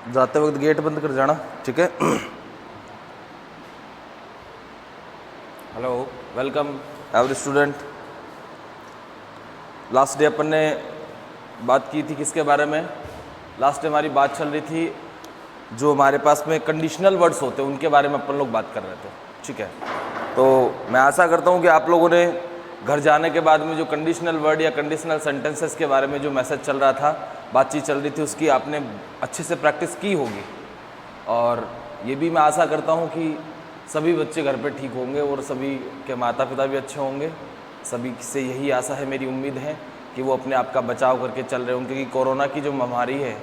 जाते वक्त गेट बंद कर जाना, ठीक है। Hello, welcome every student. Last day अपन ने बात की थी किसके बारे में? लास्ट डे हमारी बात चल रही थी जो हमारे पास में कंडीशनल वर्ड्स होते हैं उनके बारे में अपन लोग बात कर रहे थे, ठीक है। तो मैं आशा करता हूँ कि आप लोगों ने घर जाने के बाद में जो कंडीशनल वर्ड या कंडीशनल सेंटेंसेस के बारे में जो मैसेज चल रहा था, बातचीत चल रही थी, उसकी आपने अच्छे से प्रैक्टिस की होगी। और ये भी मैं आशा करता हूँ कि सभी बच्चे घर पे ठीक होंगे और सभी के माता पिता भी अच्छे होंगे। सभी से यही आशा है, मेरी उम्मीद है कि वो अपने आप का बचाव करके चल रहे होंगे, क्योंकि कोरोना की जो महामारी है,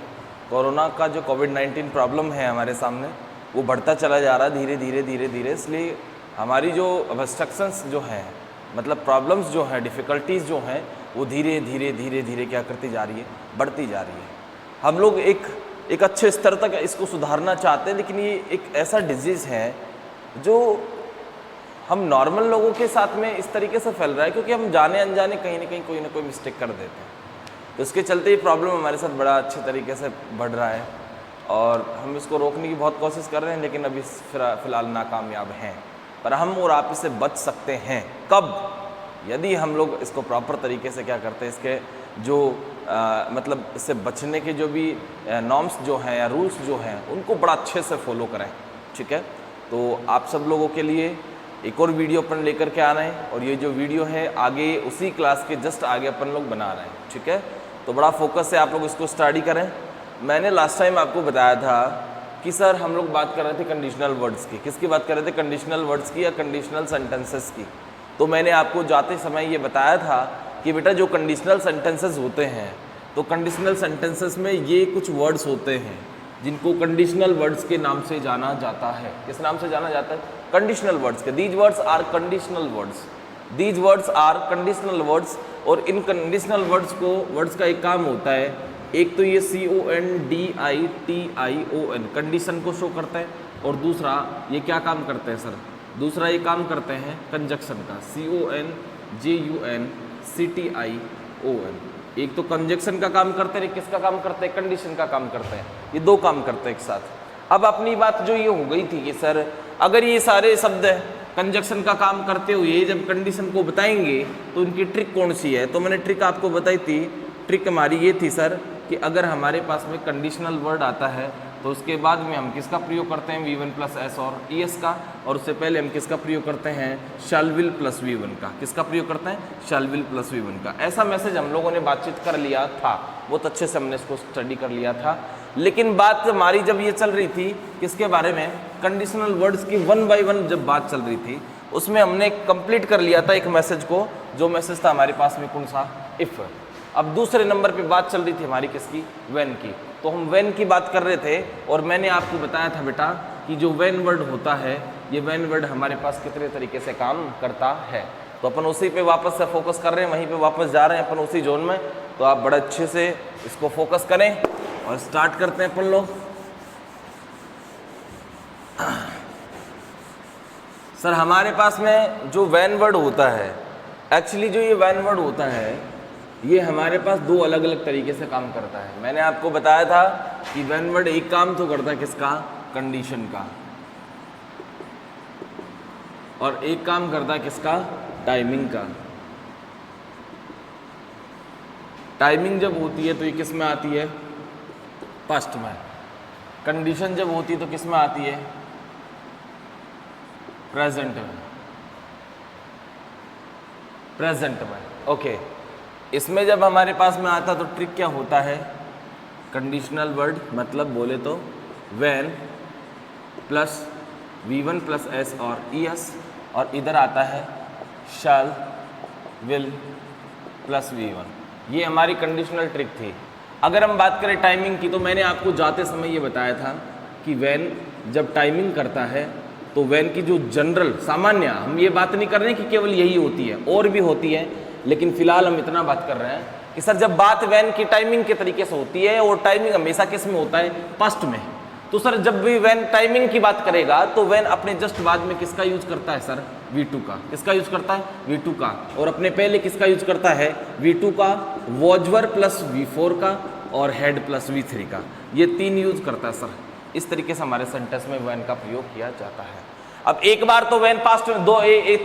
कोरोना का जो कोविड-19 प्रॉब्लम है हमारे सामने, वो बढ़ता चला जा रहा है धीरे धीरे धीरे धीरे। इसलिए हमारी जो ऑब्स्ट्रक्शंस जो हैं, मतलब प्रॉब्लम्स जो हैं, डिफ़िकल्टीज़ जो हैं, वो धीरे धीरे धीरे धीरे क्या करती जा रही है, बढ़ती जा रही है। हम लोग एक अच्छे स्तर तक इसको सुधारना चाहते हैं, लेकिन ये एक ऐसा डिजीज़ है जो हम नॉर्मल लोगों के साथ में इस तरीके से फैल रहा है क्योंकि हम जाने अनजाने कहीं ना कहीं कोई ना कोई मिस्टेक कर देते हैं। तो इसके चलते ये प्रॉब्लम हमारे साथ बड़ा अच्छे तरीके से बढ़ रहा है और हम इसको रोकने की बहुत कोशिश कर रहे हैं, लेकिन अभी फ़िलहाल नाकामयाब हैं। पर हम और आप इससे बच सकते हैं कब? यदि हम लोग इसको प्रॉपर तरीके से क्या करते हैं, इसके जो मतलब इससे बचने के जो भी नॉर्म्स जो हैं या रूल्स जो हैं उनको बड़ा अच्छे से फॉलो करें, ठीक है। तो आप सब लोगों के लिए एक और वीडियो अपन लेकर के आ रहे हैं और ये जो वीडियो है आगे उसी क्लास के जस्ट आगे अपन लोग बना रहे हैं, ठीक है। तो बड़ा फोकस से आप लोग इसको स्टडी करें। मैंने लास्ट टाइम आपको बताया था कि सर हम लोग बात कर रहे थे कंडीशनल वर्ड्स की। किसकी बात कर रहे थे? कंडीशनल वर्ड्स की या कंडीशनल सेंटेंसेस की। तो मैंने आपको जाते समय ये बताया था कि बेटा जो कंडीशनल सेंटेंसेस होते हैं, तो कंडीशनल सेंटेंसेस में ये कुछ वर्ड्स होते हैं जिनको कंडीशनल वर्ड्स के नाम से जाना जाता है। किस नाम से जाना जाता है? कंडीशनल वर्ड्स के। These words are conditional words, these words are conditional words. और इन कंडीशनल वर्ड्स का एक काम होता है, एक तो ये CONDITION कंडीशन को शो करता है, और दूसरा ये क्या काम करते हैं सर? दूसरा ये काम करते हैं कंजक्शन का, CONJUNCTION। एक तो कंजक्शन का काम करते हैं, किसका काम करते हैं? कंडीशन का काम करते हैं। ये दो काम करते हैं एक साथ। अब अपनी बात जो ये हो गई थी कि सर अगर ये सारे शब्द कंजक्शन का काम करते हुए जब कंडीशन को बताएंगे तो उनकी ट्रिक कौन सी है? तो मैंने ट्रिक आपको बताई थी। ट्रिक हमारी ये थी सर कि अगर हमारे पास में कंडीशनल वर्ड आता है तो उसके बाद में हम किसका प्रयोग करते हैं? V1 + S और ES का। और उससे पहले हम किसका प्रयोग करते हैं? शैल विल + V1 का। किसका प्रयोग करते हैं? शैल विल + V1 का। ऐसा मैसेज हम लोगों ने बातचीत कर लिया था, बहुत अच्छे से हमने इसको स्टडी कर लिया था। लेकिन बात हमारी जब ये चल रही थी किसके बारे में? कंडीशनल वर्ड्स की 1 बाय 1 जब बात चल रही थी, उसमें हमने कंप्लीट कर लिया था एक मैसेज को। जो मैसेज था हमारे पास में कौन सा? इफ़। अब दूसरे नंबर पे बात चल रही थी हमारी किसकी? व्हेन की। तो हम व्हेन की बात कर रहे थे और मैंने आपको बताया था बेटा कि जो व्हेन वर्ड होता है, ये व्हेन वर्ड हमारे पास कितने तरीके से काम करता है। तो अपन उसी पे वापस से फोकस कर रहे हैं, वहीं पे वापस जा रहे हैं अपन उसी जोन में। तो आप बड़े अच्छे से इसको फोकस करें और स्टार्ट करते हैं अपन लोग। सर हमारे पास में जो व्हेन वर्ड होता है, एक्चुअली जो ये व्हेन वर्ड होता है ये हमारे पास दो अलग अलग तरीके से काम करता है। मैंने आपको बताया था कि व्हेन वर्ड एक काम तो करता है किसका? कंडीशन का। और एक काम करता है किसका? टाइमिंग का। टाइमिंग जब होती है तो ये किस में आती है? पास्ट में। कंडीशन जब होती है तो किस में आती है? प्रेजेंट में। प्रेजेंट में, ओके। इसमें जब हमारे पास में आता तो ट्रिक क्या होता है? कंडीशनल वर्ड मतलब बोले तो व्हेन + V1 + S और ES, और इधर आता है शैल विल + V1। ये हमारी कंडीशनल ट्रिक थी। अगर हम बात करें टाइमिंग की, तो मैंने आपको जाते समय ये बताया था कि व्हेन जब टाइमिंग करता है तो व्हेन की जो जनरल सामान्य, हम ये बात नहीं कर रहे हैं कि केवल यही होती है, और भी होती है, लेकिन फिलहाल हम इतना बात कर रहे हैं कि सर जब बात व्हेन की टाइमिंग के तरीके से होती है, और टाइमिंग हमेशा किस में होता है? पास्ट में। तो सर जब भी व्हेन टाइमिंग की बात करेगा तो व्हेन अपने जस्ट बाद में किसका यूज करता है सर? V2 का। किसका यूज करता है? V2 का। और अपने पहले किसका यूज करता है? V2 का, वॉजवर + V4 का, और हेड + V3 का। ये 3 यूज करता है सर। इस तरीके से हमारे सेंटेंस में वैन का प्रयोग किया जाता है। अब एक बार तो वैन पास्ट में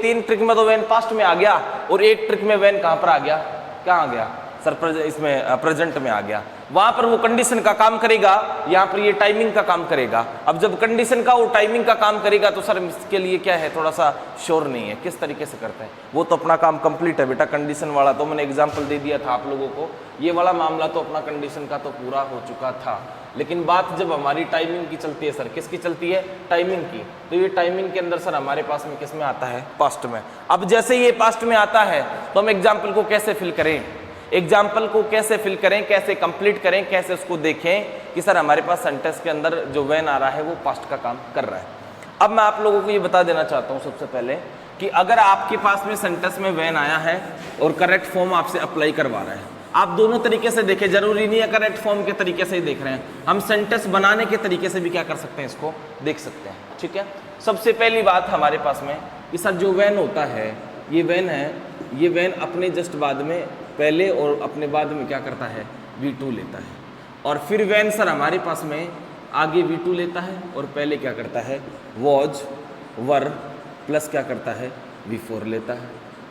3 ट्रिक में तो वैन पास्ट में आ गया, और एक ट्रिक में वैन कहाँ पर आ गया, कहाँ आ गया सर, इसमें प्रेजेंट में आ गया। वहां पर वो कंडीशन का काम करेगा, यहाँ पर ये टाइमिंग का काम करेगा। अब जब कंडीशन का वो टाइमिंग का काम करेगा तो सर इसके लिए क्या है, थोड़ा सा श्योर नहीं है किस तरीके से करते हैं। वो तो अपना काम कंप्लीट है बेटा, कंडीशन वाला तो मैंने एग्जाम्पल दे दिया था आप लोगों को, ये वाला मामला तो अपना कंडीशन का तो पूरा हो चुका था। लेकिन बात जब हमारी टाइमिंग की चलती है सर, किसकी चलती है, टाइमिंग की, तो ये टाइमिंग के अंदर सर हमारे पास में किस में आता है, पास्ट में। अब जैसे ये पास्ट में आता है तो हम एग्जाम्पल को कैसे फिल करें, एग्जाम्पल को कैसे फिल करें, कैसे कंप्लीट करें, कैसे उसको देखें कि सर हमारे पास सेंटेंस के अंदर जो वैन आ रहा है वो पास्ट का काम कर रहा है। अब मैं आप लोगों को ये बता देना चाहता हूँ सबसे पहले कि अगर आपके पास में सेंटेंस में वैन आया है और करेक्ट फॉर्म आपसे अप्लाई करवा रहा है, आप दोनों तरीके से देखें, जरूरी नहीं है करेक्ट फॉर्म के तरीके से ही देख रहे हैं, हम सेंटेंस बनाने के तरीके से भी क्या कर सकते हैं, इसको देख सकते हैं। ठीक है, सबसे पहली बात हमारे पास में कि सर जो वैन होता है, ये वैन है, ये वैन अपने जस्ट बाद में पहले और अपने बाद में क्या करता है, V2 लेता है, और फिर वैन सर हमारे पास में आगे V2 लेता है और पहले क्या करता है, वॉज वर प्लस क्या करता है, V4 लेता है।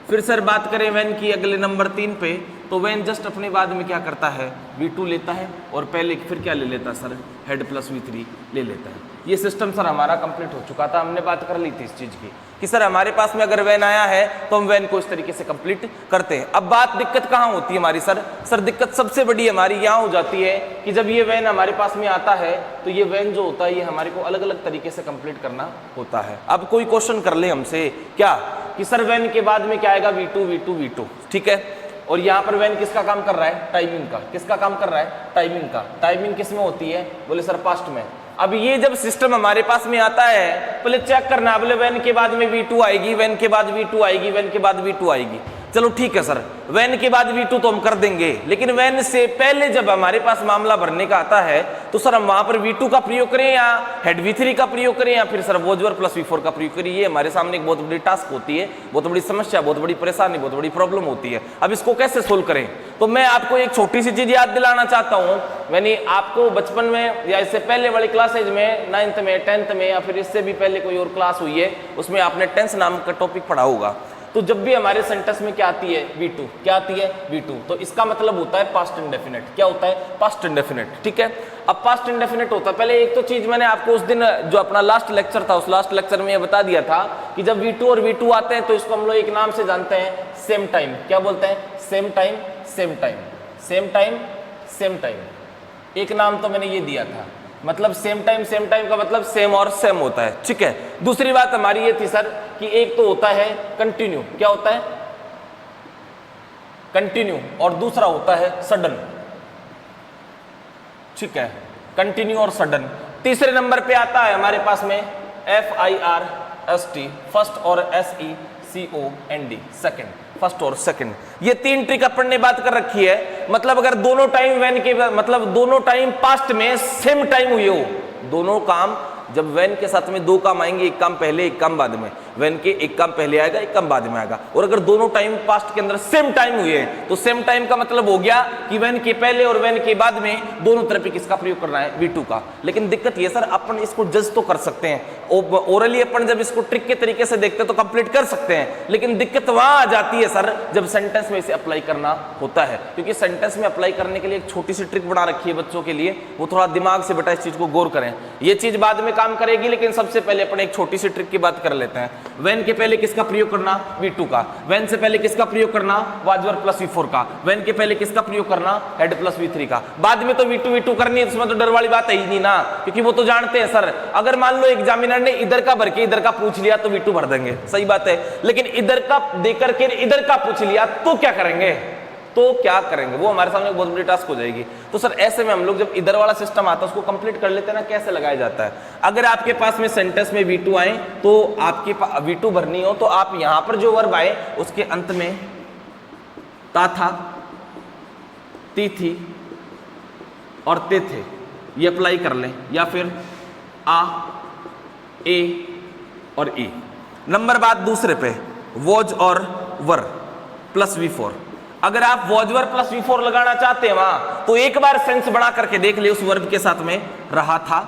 फिर सर बात करें वैन की अगले नंबर 3 पे, तो वैन जस्ट अपने बाद में क्या करता है, V2 लेता है और पहले फिर क्या ले लेता है सर, हेड प्लस V3 ले लेता है। ये सिस्टम सर हमारा कंप्लीट हो चुका था, हमने बात कर ली थी इस चीज़ की कि सर हमारे पास में अगर वैन आया है तो हम वैन को इस तरीके से कंप्लीट करते हैं। अब बात दिक्कत कहाँ होती है हमारी सर दिक्कत सबसे बड़ी हमारी यहाँ हो जाती है कि जब ये वैन हमारे पास में आता है तो ये वैन जो होता है ये हमारे को अलग अलग तरीके से कंप्लीट करना होता है। अब कोई क्वेश्चन कर ले हमसे क्या कि सर वैन के बाद में क्या आएगा, V2, ठीक है, और यहाँ पर वैन किसका काम कर रहा है, टाइमिंग का। किसका काम कर रहा है, टाइमिंग का। टाइमिंग किस में होती है, बोले सर पास्ट में। अब ये जब सिस्टम हमारे पास में आता है, पहले चेक करना, बोले वैन के बाद में V2 आएगी, वैन के बाद V2 आएगी, वैन के बाद V2 आएगी। चलो ठीक है सर, वैन के बाद V2 तो हम कर देंगे, लेकिन वैन से पहले जब हमारे पास मामला भरने का आता है तो सर हम वहां पर V2 का प्रयोग करें या हेड V3 का प्रयोग करें या फिर सर वॉजवर प्लस V4 का प्रयोग करें। ये हमारे सामने एक बहुत बड़ी टास्क होती है, बहुत बड़ी समस्या, बहुत बड़ी परेशानी, बहुत बड़ी प्रॉब्लम होती है। अब इसको कैसे सोल्व करें, तो मैं आपको एक छोटी सी चीज याद दिलाना चाहता हूँ। मैंने आपको बचपन में या इससे पहले वाली क्लासेज में 9th में, 10th में या फिर इससे भी पहले कोई और क्लास हुई है, उसमें आपने टेंस नाम का टॉपिक पढ़ा होगा। तो जब भी हमारे सेंटेंस में क्या आती है, V2, क्या आती है, V2, तो इसका मतलब होता है पास्ट इंडेफिनिट। क्या होता है, पास्ट इंडेफिनिट। ठीक है, अब पास्ट इंडेफिनिट होता है, पहले एक तो चीज मैंने आपको उस दिन जो अपना लास्ट लेक्चर था, उस लास्ट लेक्चर में ये बता दिया था कि जब V2 और V2 आते हैं तो इसको हम लोग एक नाम से जानते हैं, सेम टाइम। क्या बोलते हैं, same time, same time, same time, same time. एक नाम तो मैंने ये दिया था, मतलब सेम टाइम का मतलब सेम और सेम होता है। ठीक है, दूसरी बात हमारी ये थी सर कि एक तो होता है कंटिन्यू। क्या होता है, कंटिन्यू, और दूसरा होता है सडन। ठीक है, कंटिन्यू और सडन। तीसरे नंबर पे आता है हमारे पास में FIRST, फर्स्ट, और SECOND, सेकंड, फर्स्ट और सेकंड। ये 3 ट्रिक अपन ने बात कर रखी है। मतलब अगर दोनों टाइम वैन के, मतलब दोनों टाइम पास्ट में सेम टाइम हुए हो, दोनों काम जब वैन के साथ में 2 काम आएंगे, एक काम पहले एक काम बाद में, वैन के एक काम पहले आएगा एक काम बाद में आएगा, और अगर दोनों टाइम पास्ट के अंदर सेम टाइम हुए हैं तो सेम टाइम का मतलब हो गया कि वैन के पहले और वैन के बाद में दोनों तरफ किसका प्रयोग करना है, V2 का। लेकिन दिक्कत ये सर, अपन इसको जज तो कर सकते हैं, ओरली अपन जब इसको ट्रिक के तरीके से देखते हैं तो कंप्लीट कर सकते हैं, लेकिन दिक्कत वहां आ जाती है सर जब सेंटेंस में इसे अप्लाई करना होता है। क्योंकि सेंटेंस में अप्लाई करने के लिए एक छोटी सी ट्रिक बना रखी है बच्चों के लिए, वो थोड़ा दिमाग से बेटा इस चीज को गौर करें। ये चीज बाद में काम करेगी, लेकिन सबसे पहले अपन एक छोटी सी ट्रिक की बात कर लेते हैं। वैन के पहले किसका प्रयोग करना, V2 का। वैन से पहले किसका प्रयोग करना, वाजवर प्लस V4 का। वैन के पहले किसका प्रयोग करना, हेड प्लस V3 का। बाद में तो V2 करनी है, उसमें तो डर वाली बात है ही नहीं ना, क्योंकि वो तो जानते हैं सर, अगर मान लो एग्जामिनर ने इधर का भर के इधर का पूछ लिया तो V2 भर देंगे, सही बात है। लेकिन इधर का देकर के इधर का पूछ लिया तो क्या करेंगे, तो क्या करेंगे, वो हमारे सामने बहुत बड़ी टास्क हो जाएगी। तो सर ऐसे में हम लोग जब इधर वाला सिस्टम आता है उसको कंप्लीट कर लेते हैं ना, कैसे लगाया जाता है। अगर आपके पास में सेंटेंस में V2 आए तो आपके V2 भरनी हो तो आप यहां पर जो वर्ब आए उसके अंत में ता था, ती थी और ते थे, ये अप्लाई कर लें, या फिर आ, ए और ई। नंबर बात दूसरे पे, वॉज और वर प्लस V4। अगर आप वॉजवर प्लस V4 लगाना चाहते हैं वहां, तो एक बार सेंस बना करके देख ले उस वर्ब के साथ में रहा था,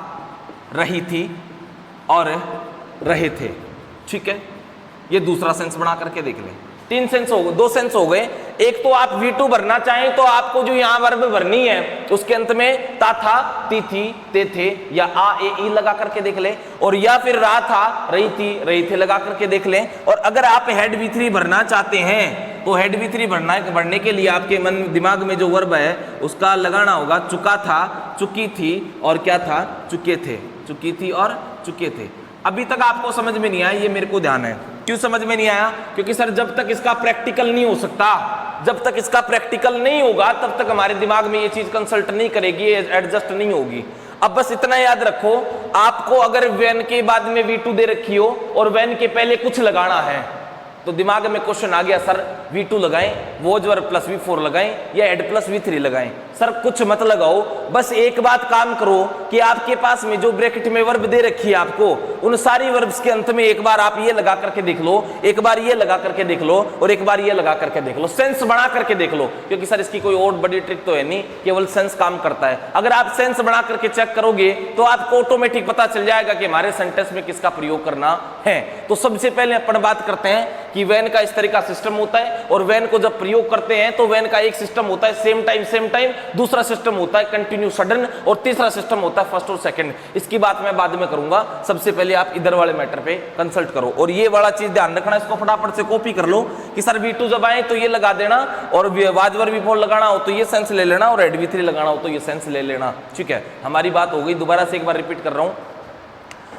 रही थी और रहे थे। ठीक है, ये दूसरा सेंस बना करके देख ले। तीन सेंस हो गए, दो सेंस हो गए। एक तो आप V2 भरना चाहें तो आपको जो यहां वर्ब भरनी है उसके अंत में ता था, ती थी, ते थे या आ ए ई लगा करके देख ले, और या फिर रहा था, रही थी, रही थे लगा करके देख ले। और अगर आप हेड V3 भरना चाहते हैं तो हेड V3 भरने के लिए आपके मन दिमाग में जो वर्ब है उसका लगाना होगा चुका था, चुकी थी और क्या था, चुके थे, चुकी थी और चुके थे। अभी तक आपको समझ में नहीं आया, ये मेरे को ध्यान है। क्यों समझ में नहीं आया? क्योंकि सर जब तक इसका प्रैक्टिकल नहीं हो सकता, जब तक इसका प्रैक्टिकल नहीं होगा तब तक हमारे दिमाग में ये चीज कंसल्ट नहीं करेगी, एडजस्ट नहीं होगी। अब बस इतना याद रखो, आपको अगर वैन के बाद में V2 दे रखी हो और वैन के पहले कुछ लगाना है तो दिमाग में क्वेश्चन आ गया, सर V2 लगाएं, वॉजवर प्लस V4 लगाएं या हेड प्लस V3 लगाएं। सर कुछ मत लगाओ, बस एक बात काम करो कि आपके पास में जो ब्रैकेट में वर्ब दे रखी है आपको, उन सारी वर्ब्स के अंत में एक बार आप ये लगा करके देख लो, एक बार ये लगा करके देख लो और एक बार ये लगा करके देख लो, सेंस बना करके देख लो। क्योंकि सर इसकी कोई और बड़ी ट्रिक तो है नहीं, केवल सेंस काम करता है। अगर आप सेंस बना करके चेक करोगे तो आपको ऑटोमेटिक पता चल जाएगा कि हमारे सेंटेंस में किसका प्रयोग करना है। तो सबसे पहले अपन बात करते हैं कि वैन का इस तरह का सिस्टम होता है, और वैन को जब प्रयोग करते हैं तो वैन का एक सिस्टम होता है सेम टाइम, दूसरा सिस्टम होता है कंटिन्यू सडन, और तीसरा सिस्टम होता है फर्स्ट और सेकंड। इसकी बात मैं बाद में करूंगा, सबसे पहले आप इधर वाले मैटर पे कंसल्ट करो। और ये वाला चीज ध्यान रखना, इसको फटाफट से कॉपी कर लो कि सर V2 जब आए तो ये लगा देना, और वॉजवर V4 लगाना हो तो ये सेंस ले लेना, और हेड V3 लगाना हो तो ये सेंस ले लेना। ठीक है, हमारी बात हो गई। दोबारा से एक बार रिपीट कर रहा हूं,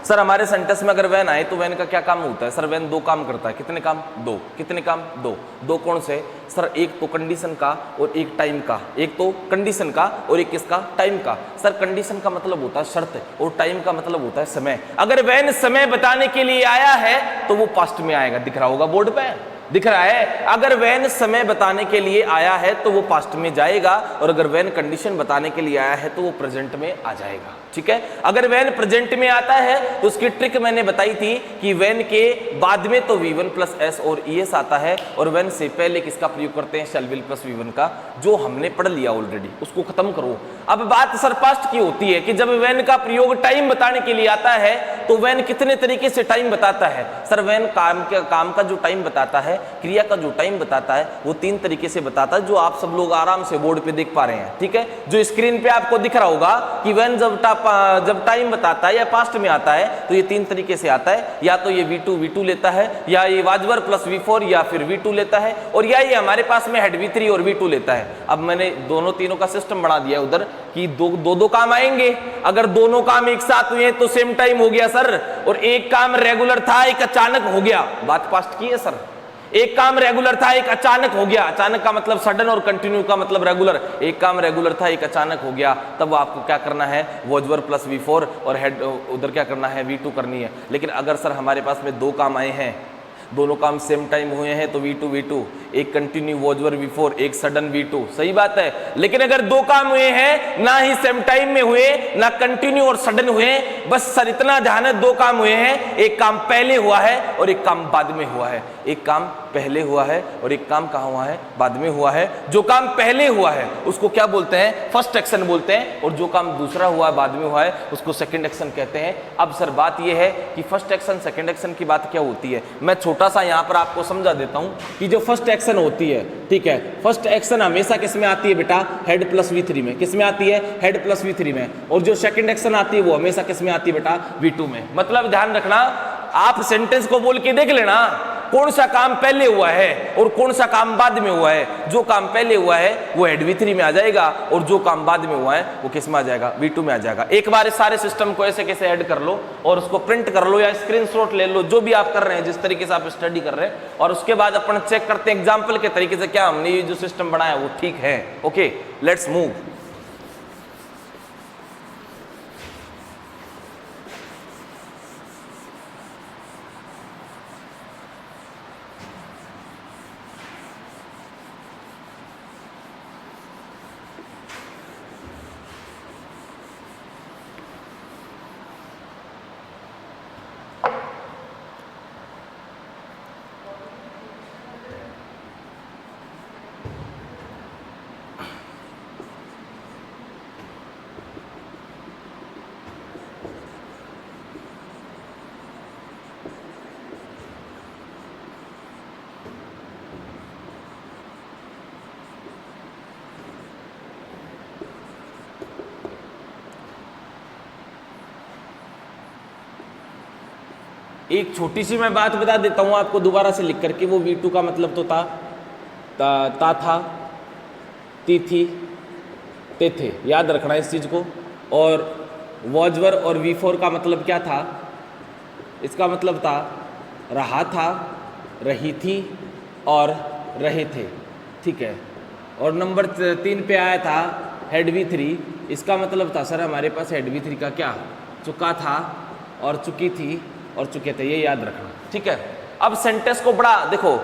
सर हमारे सेंटेंस में अगर वैन आए तो वैन का क्या काम होता है? सर वैन दो काम करता है। कितने काम? दो। कितने काम? दो। दो कौन से? सर एक तो कंडीशन का और एक टाइम का। एक तो कंडीशन का और एक किसका? टाइम का। सर कंडीशन का मतलब होता है शर्त, और टाइम का मतलब होता है समय। अगर वैन समय बताने के लिए आया है तो वो पास्ट में आएगा, दिख रहा होगा बोर्ड पे, दिख रहा है। अगर वैन समय बताने के लिए आया है तो वो पास्ट में जाएगा, और अगर वैन कंडीशन बताने के लिए आया है तो वो प्रेजेंट में आ जाएगा। ठीक है, अगर वैन प्रेजेंट में आता है तो उसकी ट्रिक मैंने बताई थी कि वैन के बाद में तो V1 प्लस S और ES आता है, और वैन से पहले किसका प्रयोग करते हैं? शैल विल प्लस V1 का, जो हमने पढ़ लिया ऑलरेडी, उसको खत्म करो। अब बात सर पास्ट की होती है कि जब वैन का प्रयोग टाइम बताने के लिए आता है तो वैन कितने तरीके से टाइम बताता है? सर वैन काम का जो टाइम बताता है, क्रिया का जो टाइम बताता है, वो तीन तरीके से बताता है, जो आप सब लोग आराम से बोर्ड पे देख पा रहे हैं। ठीक है, जो स्क्रीन पे आपको दिख रहा होगा कि वैन जब टाइम बताता है या पास्ट में आता है तो ये तीन तरीके से आता है। या तो ये V2 लेता है, या ये वॉजवर प्लस V4 या फिर V2 लेता है, और या ये हमारे पास में हेड V3 और V2 लेता है। अब मैंने दोनों तीनों का सिस्टम बना दिया उधर कि दो काम आएंगे। अगर दोनों काम एक साथ हुए तो सेम टाइम हो गया सर, और एक काम रेगुलर था एक अचानक हो गया, बात पास्ट की है सर। एक काम रेगुलर था एक अचानक हो गया, अचानक का मतलब सडन और कंटिन्यू का मतलब रेगुलर। एक काम रेगुलर था एक अचानक हो गया, तब आपको क्या करना है? वॉजवर प्लस V4 और हेड उधर क्या करना है? V2 करनी है। लेकिन अगर सर हमारे पास में दो काम आए हैं, दोनों काम सेम टाइम हुए हैं तो V2, एक कंटिन्यू वॉजवर V4, एक सडन V2, सही बात है। लेकिन अगर दो काम हुए हैं, ना ही सेम टाइम में हुए, ना कंटिन्यू और सडन हुए, बस सर इतना ध्यान है, दो काम हुए हैं, एक काम पहले हुआ है और एक काम बाद में हुआ है। एक काम पहले हुआ है और एक काम कहाँ हुआ है? बाद में हुआ है। जो काम पहले हुआ है उसको क्या बोलते हैं? फर्स्ट एक्शन बोलते हैं, और जो काम दूसरा हुआ बाद में हुआ है उसको सेकंड एक्शन कहते हैं। अब सर बात यह है कि फर्स्ट एक्शन सेकंड एक्शन की बात क्या होती है, मैं छोटा सा यहाँ पर आपको समझा देता हूँ कि जो फर्स्ट एक्शन होती है, ठीक है, फर्स्ट एक्शन हमेशा किस में आती है बेटा? हेड प्लस V3 में। किस में आती है? हेड प्लस V3 में। और जो सेकंड एक्शन आती है वो हमेशा किस में आती है बेटा? V2 में। मतलब ध्यान रखना, आप सेंटेंस को बोल के देख लेना कौन सा काम पहले हुआ है और कौन सा काम बाद में हुआ है। जो काम पहले हुआ है वो हेड V3 में आ जाएगा, और जो काम बाद में हुआ है वो किस में आ जाएगा? V2 में आ जाएगा। एक बार इस सारे सिस्टम को ऐसे कैसे ऐड कर लो और उसको प्रिंट कर लो या स्क्रीनशॉट ले लो, जो भी आप कर रहे हैं, जिस तरीके से आप स्टडी कर रहे हैं, और उसके बाद अपन चेक करते हैं एग्जाम्पल के तरीके से क्या हमने ये जो सिस्टम बनाया वो ठीक है। Okay, let's move. एक छोटी सी मैं बात बता देता हूँ आपको दोबारा से लिख करके, वो V2 का मतलब तो ता था, ती थी, ते थे, याद रखना इस चीज़ को। और वॉजवर और V4 का मतलब क्या था, इसका मतलब था रहा था, रही थी और रहे थे, ठीक है। और नंबर 3 पे आया था हेड V3, इसका मतलब था सर हमारे पास हेड V3 का क्या, चुका था और चुकी थी और चुके थे, ये याद रखना, ठीक है। अब सेंटेंस को बड़ा देखो,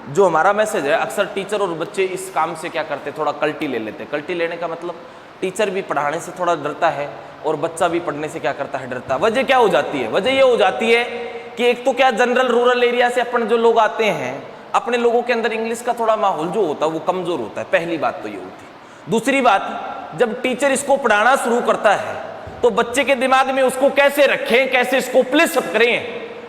जो हमारा मैसेज है, अक्सर टीचर और बच्चे इस काम से क्या करते हैं, थोड़ा कल्टी ले लेते हैं। कल्टी लेने का मतलब टीचर भी पढ़ाने से थोड़ा डरता है और बच्चा भी पढ़ने से क्या करता है, डरता है। वजह क्या हो जाती है, वजह ये हो जाती है कि एक तो क्या जनरल रूरल एरिया से अपन जो लोग आते हैं, अपने लोगों के अंदर इंग्लिश का थोड़ा माहौल जो होता है वो कमजोर होता है, पहली बात तो ये होती है। दूसरी बात, जब टीचर इसको पढ़ाना शुरू करता है तो बच्चे के दिमाग में उसको कैसे रखें, कैसे इसको प्लेस अप करें,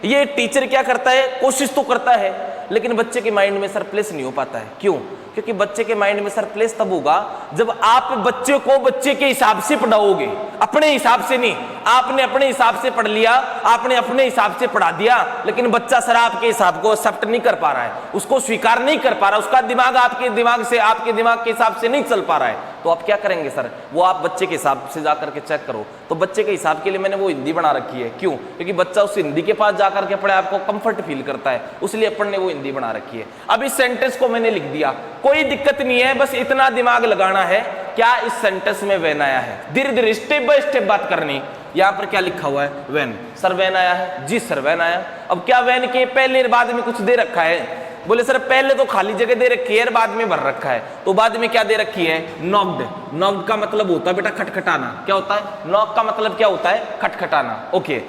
ये टीचर क्या करता है, कोशिश तो करता है, लेकिन बच्चे के माइंड में सर प्लेस नहीं हो पाता है। क्यों? क्योंकि बच्चे के माइंड में सर प्लेस तब होगा जब आप बच्चे को बच्चे के हिसाब से पढ़ाओगे, अपने हिसाब से नहीं। आपने अपने हिसाब से पढ़ लिया, आपने अपने हिसाब से पढ़ा दिया, लेकिन बच्चा सर आपके हिसाब को एक्सेप्ट नहीं कर पा रहा है, उसको स्वीकार नहीं कर पा रहा, उसका दिमाग आपके दिमाग से, आपके दिमाग के हिसाब से नहीं चल पा रहा है, तो आप क्या करेंगे सर, वो आप बच्चे के हिसाब से जाकर के चेक करो। तो बच्चे के हिसाब के लिए मैंने वो हिंदी बना रखी है। क्यों? क्योंकि बच्चा उस हिंदी के पास जाकर के अपने आप को कंफर्ट फील करता है, उसलिए अपन ने वो हिंदी बना रखी है। अब इस सेंटेंस को मैंने लिख दिया, कोई दिक्कत नहीं है, बस इतना दिमाग लगाना है क्या इस सेंटेंस में वैन आया है। धीरे धीरे स्टेप बाय स्टेप बात करनी। यहाँ पर क्या लिखा हुआ है, वैन। सर वैन आया है, जी सर वैन आया। अब क्या वैन के पहले बाद में कुछ दे रखा है? बोले सर पहले तो खाली जगह दे रखी है, बाद में भर रखा है, तो बाद में क्या दे रखी है, नॉक्ड। नॉक्ड का मतलब होता है बेटा खटखटाना। क्या होता है? नॉक का मतलब क्या होता है, खटखटाना। Okay,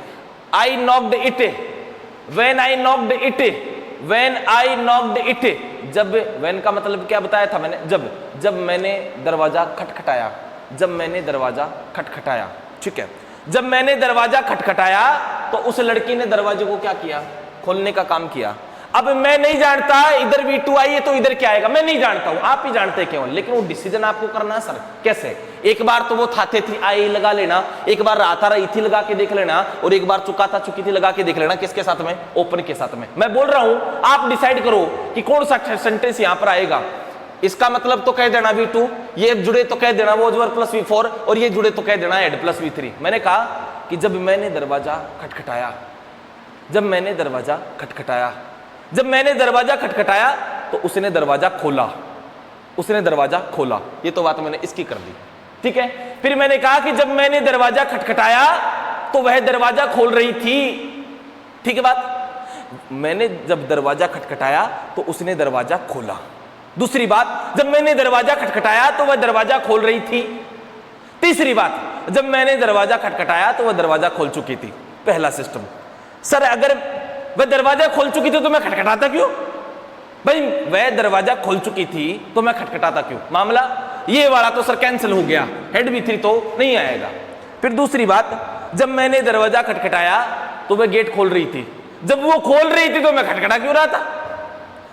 I knocked it, when I knocked it, when I knocked it. जब, व्हेन का मतलब क्या बताया था मैंने, जब मैंने दरवाजा खटखटाया, जब मैंने दरवाजा खटखटाया, ठीक है। जब मैंने दरवाजा खटखटाया तो उस लड़की ने दरवाजे को क्या किया, खोलने का काम किया। अब मैं नहीं जानता इधर V2 आई है तो इधर क्या आएगा, मैं नहीं जानता हूं, आप ही जानते हैं केवल, लेकिन वो डिसीजन आपको करना है सर। कैसे? एक बार तो वो थाते थी आई लगा लेना, एक बार राता रही थी लगा के देख लेना, और एक बार चुका था चुकी थी लगा के देख लेना। किसके साथ में? ओपन के साथ में। मैं बोल रहा हूं, आप डिसाइड करो कि कौन सा सेंटेंस यहां पर आएगा। इसका मतलब तो कह देना V2, ये जुड़े तो कह देना वॉजवर प्लस V4, और ये जुड़े तो कह देना हेड प्लस V3। मैंने कहा कि जब मैंने दरवाजा खटखटाया, जब मैंने दरवाजा खटखटाया, जब मैंने दरवाजा खटखटाया तो उसने दरवाजा खोला, उसने दरवाजा खोला। ये तो बात मैंने इसकी कर दी, ठीक है। फिर मैंने कहा कि जब मैंने दरवाजा खटखटाया तो वह दरवाजा खोल रही थी, ठीक है बात। मैंने जब दरवाजा खटखटाया तो उसने दरवाजा खोला। दूसरी बात, जब मैंने दरवाजा खटखटाया तो वह दरवाजा खोल रही थी। तीसरी बात, जब मैंने दरवाजा खटखटाया तो वह दरवाजा खोल चुकी थी। पहला सिस्टम, सर अगर वह दरवाजा खोल चुकी थी तो मैं खटखटाता क्यों? भाई वह दरवाजा खोल चुकी थी तो मैं खटखटाता क्यों? मामला ये वाला तो सर कैंसिल हो गया, हेड V3 तो नहीं आएगा। फिर दूसरी बात, जब मैंने दरवाजा खटखटाया तो वह गेट खोल रही थी, जब वो खोल रही थी तो मैं खटखटा क्यों रहा था?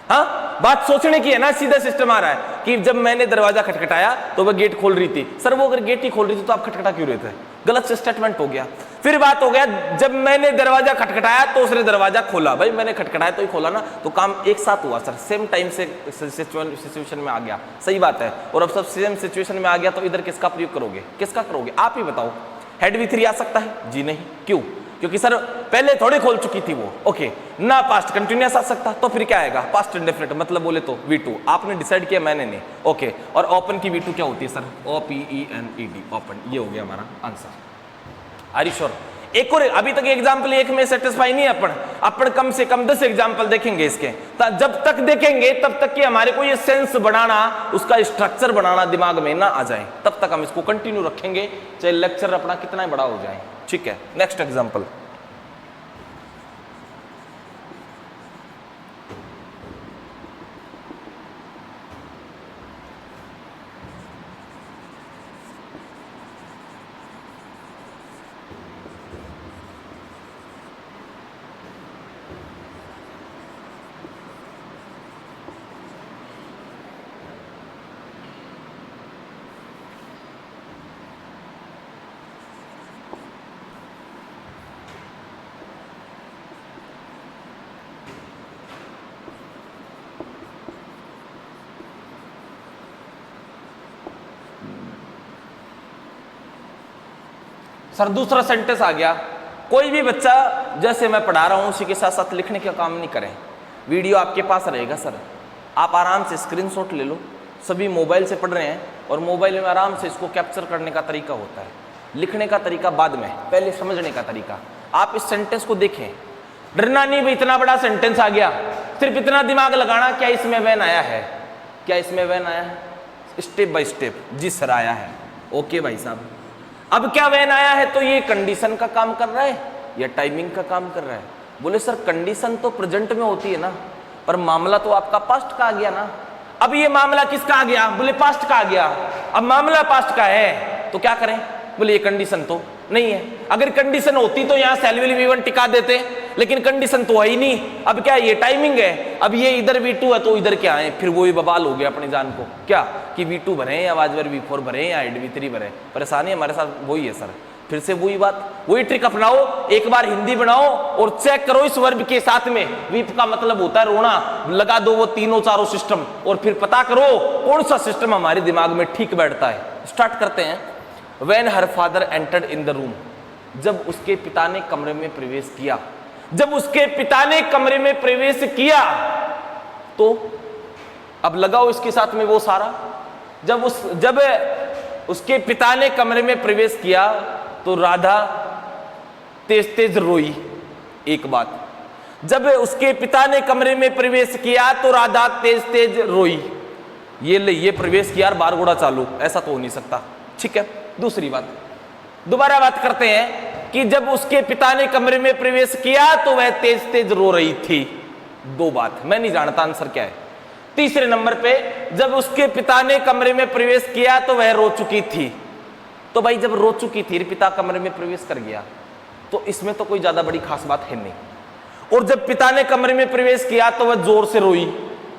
हाँ, बात सोचने की है ना। सीधा सिस्टम आ रहा है कि जब मैंने दरवाजा खटखटाया तो वह गेट खोल रही थी। सर वो अगर गेट ही खोल रही थी तो आप खटखटा क्यों रहे थे? गलत स्टेटमेंट हो गया। फिर बात हो गया, जब मैंने दरवाजा खटखटाया तो उसने दरवाजा खोला। भाई मैंने खटखटाया तो ही खोला ना, तो काम एक साथ हुआ सर, सेम टाइम से सिचुएशन में आ गया। सही बात है। और अब सब सेम सिचुएशन में आ गया तो इधर किसका प्रयोग करोगे, किसका करोगे? आप ही बताओ। हेड V3 आ सकता है? जी नहीं। क्यों? क्योंकि सर पहले थोड़ी खोल चुकी थी वो। ओके, ना पास्ट कंटिन्यूअस आ सकता, तो फिर क्या आएगा? पास्ट इंडेफिनिट, मतलब बोले तो V2। आपने डिसाइड किया, मैंने नहीं। ओके, और ओपन की V2 क्या होती है सर? OPENED, open. ये हो गया हमारा आंसर। Are you sure? एक और, अभी तक एग्जाम्पल एक में सेटिस्फाई नहीं है अपन कम से कम 10 एग्जाम्पल देखेंगे इसके। जब तक देखेंगे तब तक कि हमारे को ये सेंस बनाना, उसका स्ट्रक्चर बनाना दिमाग में ना आ जाए, तब तक हम इसको कंटिन्यू रखेंगे, चाहे लेक्चर अपना कितना बड़ा हो जाए। ठीक है, नेक्स्ट एग्जाम्पल। सर दूसरा सेंटेंस आ गया, कोई भी बच्चा जैसे मैं पढ़ा रहा हूं उसी के साथ साथ लिखने का काम नहीं करें। वीडियो आपके पास रहेगा सर, आप आराम से स्क्रीनशॉट ले लो। सभी मोबाइल से पढ़ रहे हैं और मोबाइल में आराम से इसको कैप्चर करने का तरीका होता है, लिखने का तरीका बाद में, पहले समझने का तरीका। आप इस सेंटेंस को देखें, डरना नहीं भाई इतना बड़ा सेंटेंस आ गया, सिर्फ इतना दिमाग लगाना क्या इसमें वैन आया है, क्या इसमें वैन आया है, स्टेप बाय स्टेप। जी सर आया है, ओके भाई साहब। अब क्या वैन आया है तो ये कंडीशन का काम कर रहा है या टाइमिंग का काम कर रहा है? बोले सर कंडीशन तो प्रेजेंट में होती है ना, पर मामला तो आपका पास्ट का आ गया ना। अब ये मामला किसका आ गया? बोले पास्ट का आ गया। अब मामला पास्ट का है तो क्या करें? बोले ये कंडीशन तो नहीं है। अगर कंडीशन होती तो यहाँ सेल विल V1 टिका देते, लेकिन कंडीशन तो है ही नहीं। अब क्या ये टाइमिंग है, अब ये इधर V2 है तो इधर क्या है, फिर वही बवाल हो गया अपनी जान को, क्या कि V2 भरे या वाजवर V4 भरे या V3 भरे। परेशानी हमारे साथ वही है सर, फिर से वही बात, वही ट्रिक अपनाओ, एक बार हिंदी बनाओ और चेक करो इस वर्ब के साथ में वीप का मतलब होता है रोना, लगा दो वो तीनों चारों सिस्टम और फिर पता करो कौन सा सिस्टम हमारे दिमाग में ठीक बैठता है। स्टार्ट करते हैं। When her father entered in the room, जब उसके पिता ने कमरे में प्रवेश किया, जब उसके पिता ने कमरे में प्रवेश किया तो अब लगाओ इसके साथ में वो सारा, जब उसके पिता ने कमरे में प्रवेश किया तो राधा तेज तेज रोई। एक बात, जब उसके पिता ने कमरे में प्रवेश किया तो राधा तेज तेज रोई। ये प्रवेश किया और बार घोड़ा चालू, ऐसा तो हो नहीं सकता, ठीक है। दूसरी बात, दोबारा बात करते हैं कि जब उसके पिता ने कमरे में प्रवेश किया तो वह तेज तेज रो रही थी। दो बात, मैं नहीं जानता आंसर क्या है। तीसरे नंबर पे, जब उसके पिता ने कमरे में प्रवेश किया तो वह रो चुकी थी। तो भाई जब रो चुकी थी, पिता कमरे में प्रवेश कर गया, तो इसमें तो कोई ज्यादा बड़ी खास बात है नहीं। और जब पिता ने कमरे में प्रवेश किया तो वह जोर से रोई,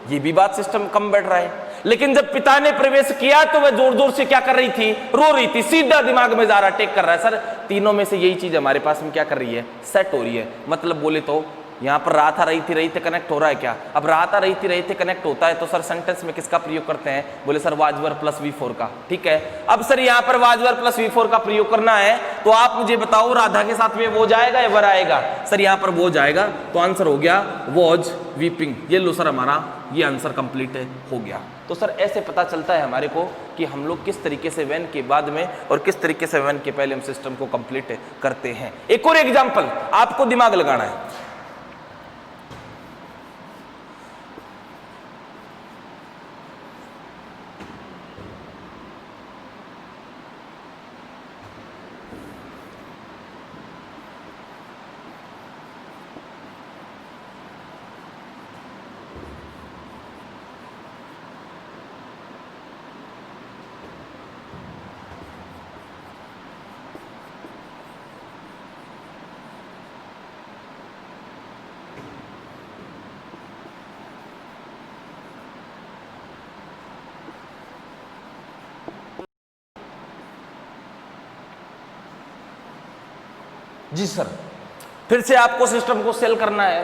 ये भी बात सिस्टम कम बैठ रहा है। लेकिन जब पिता ने प्रवेश किया तो वह जोर जोर से क्या कर रही थी? रो रही थी। सीधा दिमाग में जा रहा, टेक कर रहा है। सर तीनों में से यही चीज हमारे पास में क्या कर रही है? सेट हो रही है। मतलब बोले तो यहाँ पर रहा था रही थी कनेक्ट हो रहा है क्या? अब रहा था रही थी कनेक्ट होता है तो सर सेंटेंस में किसका प्रयोग करते हैं? बोले sir was were plus V4 का, ठीक है। अब सर यहाँ पर वाज वर प्लस V4 का प्रयोग करना है तो आप मुझे बताओ राधा के साथ में वो जाएगा या वर आएगा? सर यहाँ पर वो जाएगा तो आंसर हो गया वॉज वीपिंग। ये लो सर हमारा ये आंसर कंप्लीट हो गया। तो सर ऐसे पता चलता है हमारे को कि हम लोग किस तरीके से वैन के बाद में और किस तरीके से वैन के पहले हम सिस्टम को कंप्लीट करते हैं। एक और एग्जांपल आपको दिमाग लगाना है। जी सर, फिर से आपको सिस्टम को सेल करना है,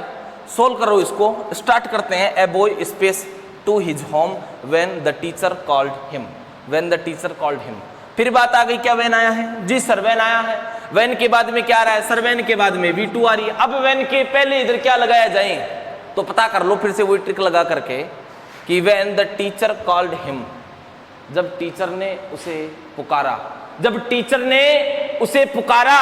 सोल्व करो इसको। स्टार्ट करते हैं। A boy space to his home when the teacher called him, when the teacher called him. फिर बात आ गई क्या वैन आया है? जी सर वैन आया है। वैन के बाद में क्या आ रहा है? सर वैन के बाद में V2 आ रही है। अब वैन के पहले इधर क्या लगाया जाए तो पता कर लो फिर से वही ट्रिक लगा करके कि when the teacher called him, जब टीचर ने उसे पुकारा, जब टीचर ने उसे पुकारा,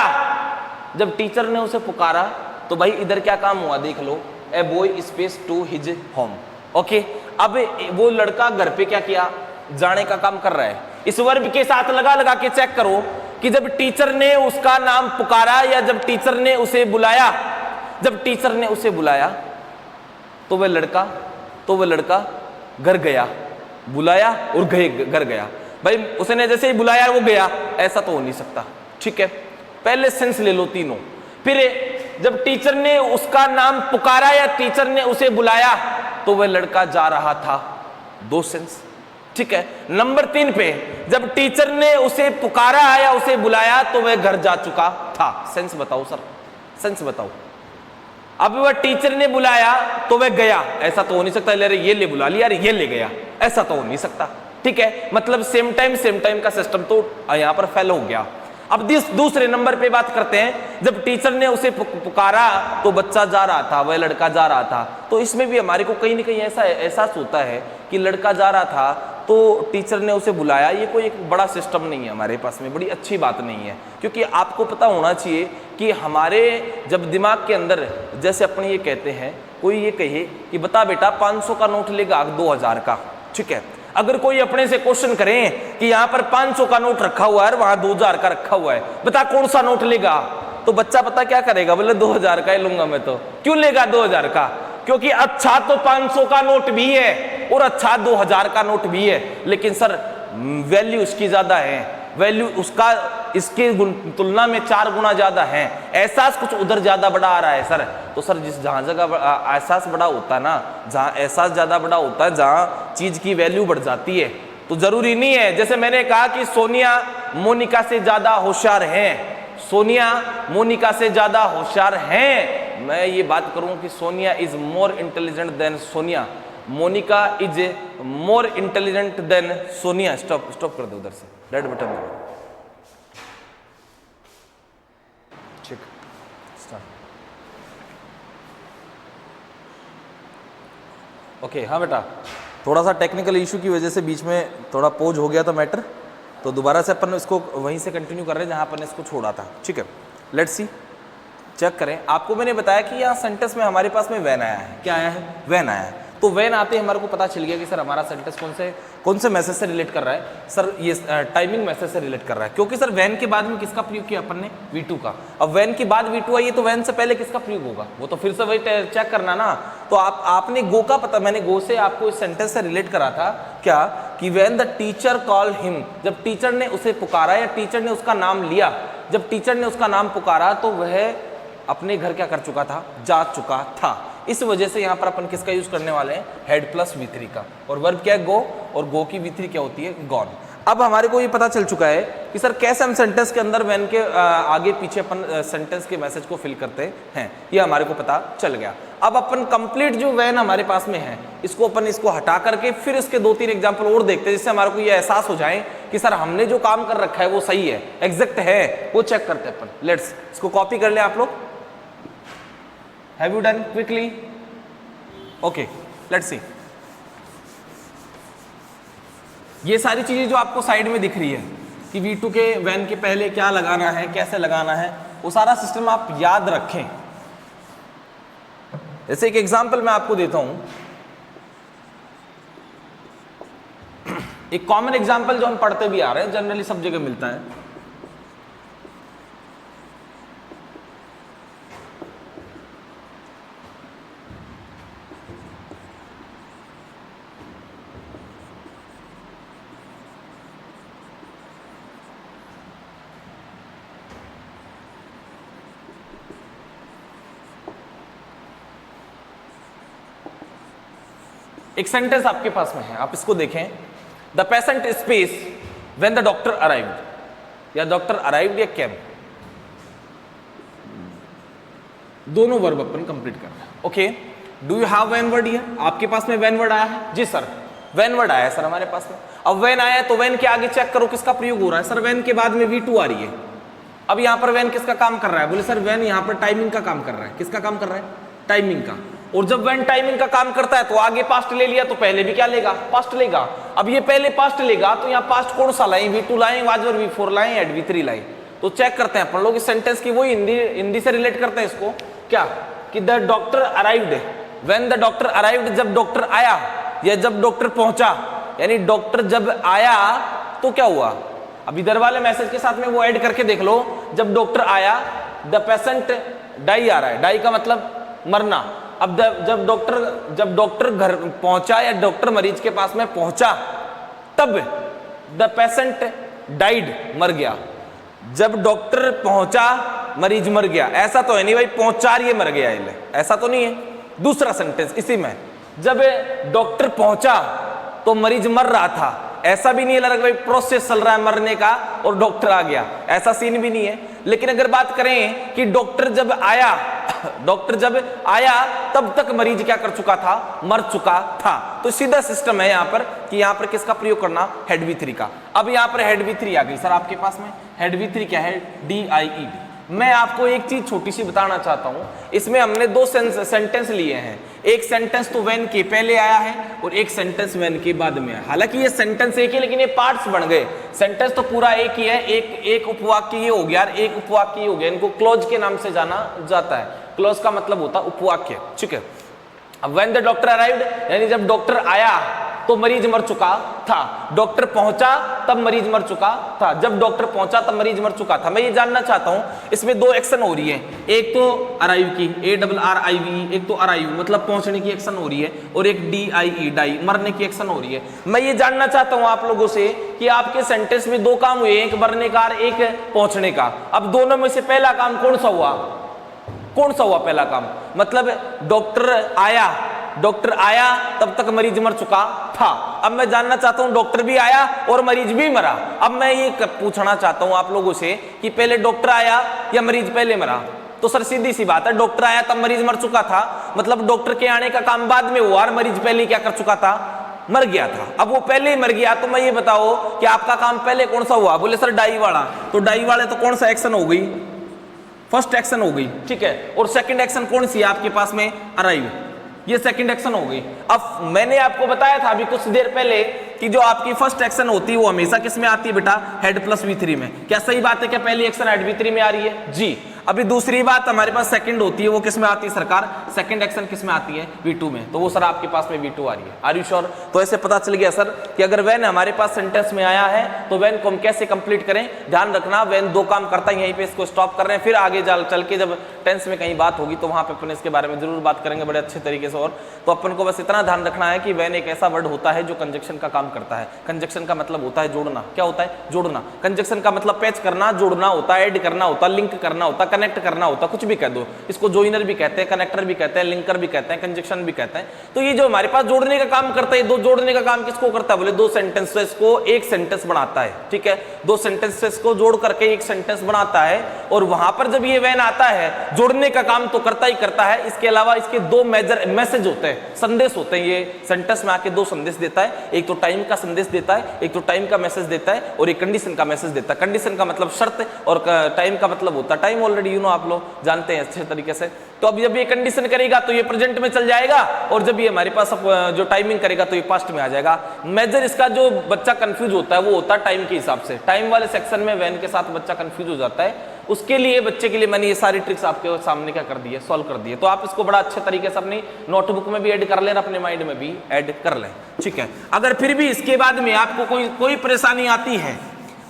जब टीचर ने उसे पुकारा तो भाई इधर क्या काम हुआ देख लो। A boy space to his home, okay. अब वो लड़का घर पे क्या किया? जाने का काम कर रहा है। इस वर्ब के साथ लगा के चेक करो कि जब टीचर ने उसका नाम पुकारा या जब टीचर ने उसे बुलाया, जब टीचर ने उसे बुलाया तो वह लड़का घर गया, बुलाया और घर गया। भाई उसने जैसे ही बुलाया वो गया, ऐसा तो हो नहीं सकता, ठीक है। पहले सेंस ले लो तीनों। फिर जब टीचर ने उसका नाम पुकारा या टीचर ने उसे बुलाया तो वह लड़का जा रहा था, दो सेंस, ठीक है। नंबर 3 पे जब टीचर ने उसे पुकारा या उसे बुलाया तो वह घर जा चुका था। सेंस बताओ सर, सेंस बताओ। अब वह टीचर ने बुलाया तो वह गया, ऐसा तो हो नहीं सकता। ये ले बुला लिया, ये ले गया, ऐसा तो हो नहीं सकता, ठीक है। मतलब सेम टाइम का सिस्टम तो यहां पर फेल हो गया। अब दूसरे नंबर पे बात करते हैं, जब टीचर ने उसे पुकारा तो बच्चा जा रहा था, वह लड़का जा रहा था। तो इसमें भी हमारे को कहीं ना कहीं ऐसा एहसास होता है कि लड़का जा रहा था तो टीचर ने उसे बुलाया। ये कोई एक बड़ा सिस्टम नहीं है हमारे पास में, बड़ी अच्छी बात नहीं है, क्योंकि आपको पता होना चाहिए कि हमारे जब दिमाग के अंदर, जैसे अपन ये कहते हैं, कोई ये कहे कि बता बेटा 500 का नोट लेगा 2000 का, ठीक है। अगर कोई अपने से क्वेश्चन करें कि यहाँ पर 500 का नोट रखा हुआ है और वहां 2000 का रखा हुआ है, बता कौन सा नोट लेगा, तो बच्चा पता क्या करेगा, बोले 2000 का ही लूंगा मैं। तो क्यों लेगा 2000 का? क्योंकि अच्छा तो 500 का नोट भी है और अच्छा 2000 का नोट भी है, लेकिन सर वैल्यू उसकी ज्यादा है, वैल्यू उसका इसके तुलना में 4 गुना ज्यादा है, एहसास कुछ उधर ज्यादा बड़ा आ रहा है सर। तो सर जहां जगह एहसास बड़ा होता है ना, जहां एहसास ज्यादा बड़ा होता है, जहां चीज की वैल्यू बढ़ जाती है, तो जरूरी नहीं है। जैसे मैंने कहा कि सोनिया मोनिका से ज्यादा होशियार हैं, सोनिया मोनिका से ज्यादा होशियार हैं, मैं ये बात करूं कि Sonia is more intelligent than Sonia, Monica is more intelligent than Sonia. Stop कर दो उधर से, रेड बटन दो, ठीक, स्टार्ट। ओके, हाँ बेटा, थोड़ा सा टेक्निकल इशू की वजह से बीच में थोड़ा पोज हो गया था मैटर, तो दोबारा से अपन इसको वहीं से कंटिन्यू कर रहे हैं जहां अपन ने इसको छोड़ा था, ठीक है। लेट्स सी, चेक करें। आपको मैंने बताया कि यहाँ सेंटेंस में हमारे पास में वैन आया है। क्या आया है? वैन आया है। तो वैन आते ही हमारे को पता चल गया कि सर हमारा सेंटेंस कौन से मैसेज से रिलेट कर रहा है। सर ये टाइमिंग मैसेज से रिलेट कर रहा है, क्योंकि सर वैन के बाद में किसका प्रयोग किया अपन ने? V2 का। अब वैन के बाद V2 आई है तो वैन से पहले किसका प्रयोग होगा? वो तो फिर से वही चेक करना ना। तो आपने गो का पता, मैंने गो से आपको इस सेंटेंस से रिलेट करा था क्या, कि when the teacher called him, जब टीचर ने उसे पुकारा या टीचर ने उसका नाम लिया, जब टीचर ने उसका नाम पुकारा तो वह अपने घर क्या कर चुका था? जा चुका था। इस वजह से यहाँ पर अपन किसका यूज करने वाले हैं? हेड प्लस V3 का। और वर्ब क्या है? गो, और गो की V3 क्या होती है? गॉन। अब हमारे को ये पता चल चुका है कि सर कैसे हम सेंटेंस के अंदर वैन के आगे पीछे अपन सेंटेंस के मैसेज को फिल करते हैं, ये हमारे को पता चल गया। अब अपन कंप्लीट जो वैन हमारे पास में है, इसको हटा करके फिर इसके 2-3 एग्जाम्पल और देखते हैं, जिससे हमारे को ये एहसास हो जाए कि सर हमने जो काम कर रखा है वो सही है, एग्जैक्ट है, वो चेक करते हैं अपन। लेट्स इसको कॉपी कर ले आप लोग। Have you done quickly? Okay, let's see. ये सारी चीजें जो आपको साइड में दिख रही है कि V2 के वैन के पहले क्या लगाना है, कैसे लगाना है, वो सारा सिस्टम आप याद रखें। जैसे एक एग्जांपल मैं आपको देता हूं, एक कॉमन एग्जांपल जो हम पढ़ते भी आ रहे हैं, जनरली सब जगह मिलता है। एक सेंटेंस आपके पास में है, आप इसको देखें। The patient space when the doctor arrived, या डॉक्टर अराइव्ड या केम, दोनों वर्ब अपन कंप्लीट कर रहे हैं। Okay, do you have when word here? आपके पास में वैन वर्ड आया है? जी सर, वैन वर्ड आया है सर हमारे पास में। अब वैन आया तो वैन के आगे चेक करो किसका प्रयोग हो रहा है। सर वैन के बाद में V2 आ रही है। अब यहां पर वैन किसका काम कर रहा है? बोले सर वैन यहां पर टाइमिंग का काम कर रहा है। किसका काम कर रहा है? टाइमिंग का। और जब वैन टाइमिंग का काम करता है तो आगे पास्ट ले लिया, तो पहले भी क्या लेगा? पास्ट लेगा। अब ये पहले पास्ट लेगा तो यहाँ पास्ट कौन सा लाएं? V2 लाएं, वाजवर V4 लाएं, एड V3 लाएं। तो चेक करते हैं अपन लोग इस सेंटेंस की, वही हिंदी से रिलेट करते हैं इसको। क्या कि the doctor arrived, when the doctor arrived, जब डॉक्टर आया या जब डॉक्टर पहुंचा, यानी डॉक्टर जब आया तो क्या हुआ? अब इधर वाले मैसेज के साथ में वो ऐड करके देख लो। जब डॉक्टर आया, द पेशेंट डाई आ रहा है, डाई का मतलब मरना। अब जब डॉक्टर घर पहुंचा या डॉक्टर मरीज के पास में पहुंचा, तब द पेशेंट डाइड, मर गया। जब डॉक्टर पहुंचा मरीज मर गया, ऐसा तो है नहीं भाई पहुंचा रही है मर गया, ऐसा तो नहीं है। दूसरा सेंटेंस इसी में, जब डॉक्टर पहुंचा तो मरीज मर रहा था, ऐसा भी नहीं है लगा भाई प्रोसेस चल रहा है मरने का और डॉक्टर आ गया, ऐसा सीन भी नहीं है। लेकिन अगर बात करें कि डॉक्टर जब आया डॉक्टर जब आया तब तक मरीज क्या कर चुका था, मर चुका था। तो सीधा सिस्टम है यहाँ पर कि यहाँ पर किसका प्रयोग करना, हेड V3 का। अब यहाँ पर हेड V3 आ गई सर आपके पास में। हेड V3 क्या है, DIED। मैं आपको एक चीज छोटी सी बताना चाहता हूं, इसमें हमने दो सेंटेंस लिए हैं। एक सेंटेंस तो वैन के पहले आया है और एक सेंटेंस वैन के बाद में आया। हालांकि ये सेंटेंस एक ही, लेकिन ये पार्ट्स बन गए। सेंटेंस तो पूरा एक ही है, एक उपवाक्य ये हो गया, एक उपवाक्य ये हो गया। इनको क्लोज के नाम से जाना जाता है। क्लोज का मतलब होता है उपवाक्य, ठीक है। अब व्हेन द डॉक्टर अराइव्ड, यानी जब डॉक्टर आया तो मरीज मर चुका था। डॉक्टर पहुंचा तब मरीज मर चुका था। जब डॉक्टर पहुंचा तब मरीज मर चुका था। मैं ये जानना चाहता हूं, इसमें दो एक्शन हो रही है, एक तो अराइव की, ARRIVE, एक तो अराइव मतलब पहुंचने की एक्शन हो रही है, और एक DIE डाई मरने की एक्शन हो रही है। मैं ये जानना चाहता हूं आप लोगों से कि आपके सेंटेंस में दो काम हुए, एक मरने का और एक पहुंचने का। अब दोनों में से पहला काम कौन सा हुआ, कौन सा हुआ पहला काम? मतलब डॉक्टर आया तब तक मरीज मर चुका था। अब मैं जानना चाहता हूं डॉक्टर भी आया और मरीज भी मरा। अब मैं ये पूछना चाहता हूं आप लोगों से कि पहले डॉक्टर आया या मरीज पहले मरा? तो सर सीधी सी बात है, डॉक्टर आया तब मरीज मर चुका था, मतलब डॉक्टर के आने का काम बाद में हुआ और मरीज पहले क्या कर चुका था, मर गया था। अब वो पहले ही मर गया तो मैं ये बताओ कि आपका काम पहले कौन सा हुआ? बोले सर डाई वाला। तो डाई वाले तो कौन सा एक्शन हो गई, फर्स्ट एक्शन हो गई, ठीक है। और सेकंड एक्शन कौन सी है आपके पास में, अराइव, ये सेकंड एक्शन हो गई। अब मैंने आपको बताया था अभी कुछ देर पहले कि जो आपकी फर्स्ट एक्शन होती है वो हमेशा किस में आती है बेटा, हेड प्लस V3 में। क्या सही बात है, क्या पहली एक्शन हेड V3 में आ रही है? जी। अभी दूसरी बात हमारे पास सेकंड होती है, वो किस में आती है सरकार, सेकंड एक्शन किस में आती है, V2 में। तो वो सर आपके पास में V2 आ रही है। Are you sure? तो ऐसे पता चल गया सर कि अगर वैन हमारे पास सेंटेंस में आया है तो वैन को हम कैसे कंप्लीट करें। ध्यान रखना, वैन दो काम करता है, यहीं पे इसको स्टॉप कर रहे हैं, फिर आगे चल के जब टेंस में कहीं बात होगी तो वहां पे अपन इसके बारे में जरूर बात करेंगे बड़े अच्छे तरीके से। और तो अपन को बस इतना ध्यान रखना है कि वैन एक ऐसा वर्ड होता है जो कंजक्शन का काम करता है। कंजक्शन का मतलब होता है जोड़ना। क्या होता है? जोड़ना। कंजक्शन का मतलब पैच करना, जोड़ना होता है, ऐड करना होता है, लिंक करना होता है, कनेक्ट करना होता है, कुछ भी कह दो। इसको जोइनर भी कहते हैं, कनेक्टर भी कहते हैं, लिंकर भी कहते हैं, कंजक्शन भी कहते हैं। तो ये जो हमारे पास जोड़ने का काम करता है, दो जोड़ने का काम किसको करता है? बोले दो सेंटेंसेस को एक सेंटेंस बनाता है, ठीक है। दो सेंटेंसेस को जोड़ करके एक सेंटेंस बनाता है। और वहां पर जब ये वैन आता है, जोड़ने का काम तो करता ही करता है। इसके अलावा इसके दो मेजर मैसेज होते हैं, संदेश होते हैं। ये सेंटेंस में आके दो संदेश देता है, एक तो टाइम का संदेश देता है, एक तो टाइम का मैसेज देता है, और एक कंडीशन का मैसेज देता है। कंडीशन का मतलब शर्त और टाइम का मतलब होता है टाइम। ऑलरेडी यू नो, आप लोग जानते हैं अच्छे तरीके से। तो अब जब ये कंडीशन करेगा तो ये प्रेजेंट में चल जाएगा, और जब ये हमारे पास जो टाइमिंग करेगा तो ये पास्ट में आ जाएगा। मेजर इसका जो बच्चा कंफ्यूज होता है वो होता है टाइम के हिसाब से। टाइम वाले सेक्शन में वैन के साथ बच्चा कंफ्यूज हो जाता है। उसके लिए बच्चे के लिए मैंने ये सारी ट्रिक्स आपके सामने क्या कर दी है, सॉल्व कर दी है। तो आप इसको बड़ा अच्छे तरीके से अपनी नोटबुक में भी ऐड कर लें, अपने माइंड में भी ऐड कर लें, ठीक है। अगर फिर भी इसके बाद में आपको कोई परेशानी आती है,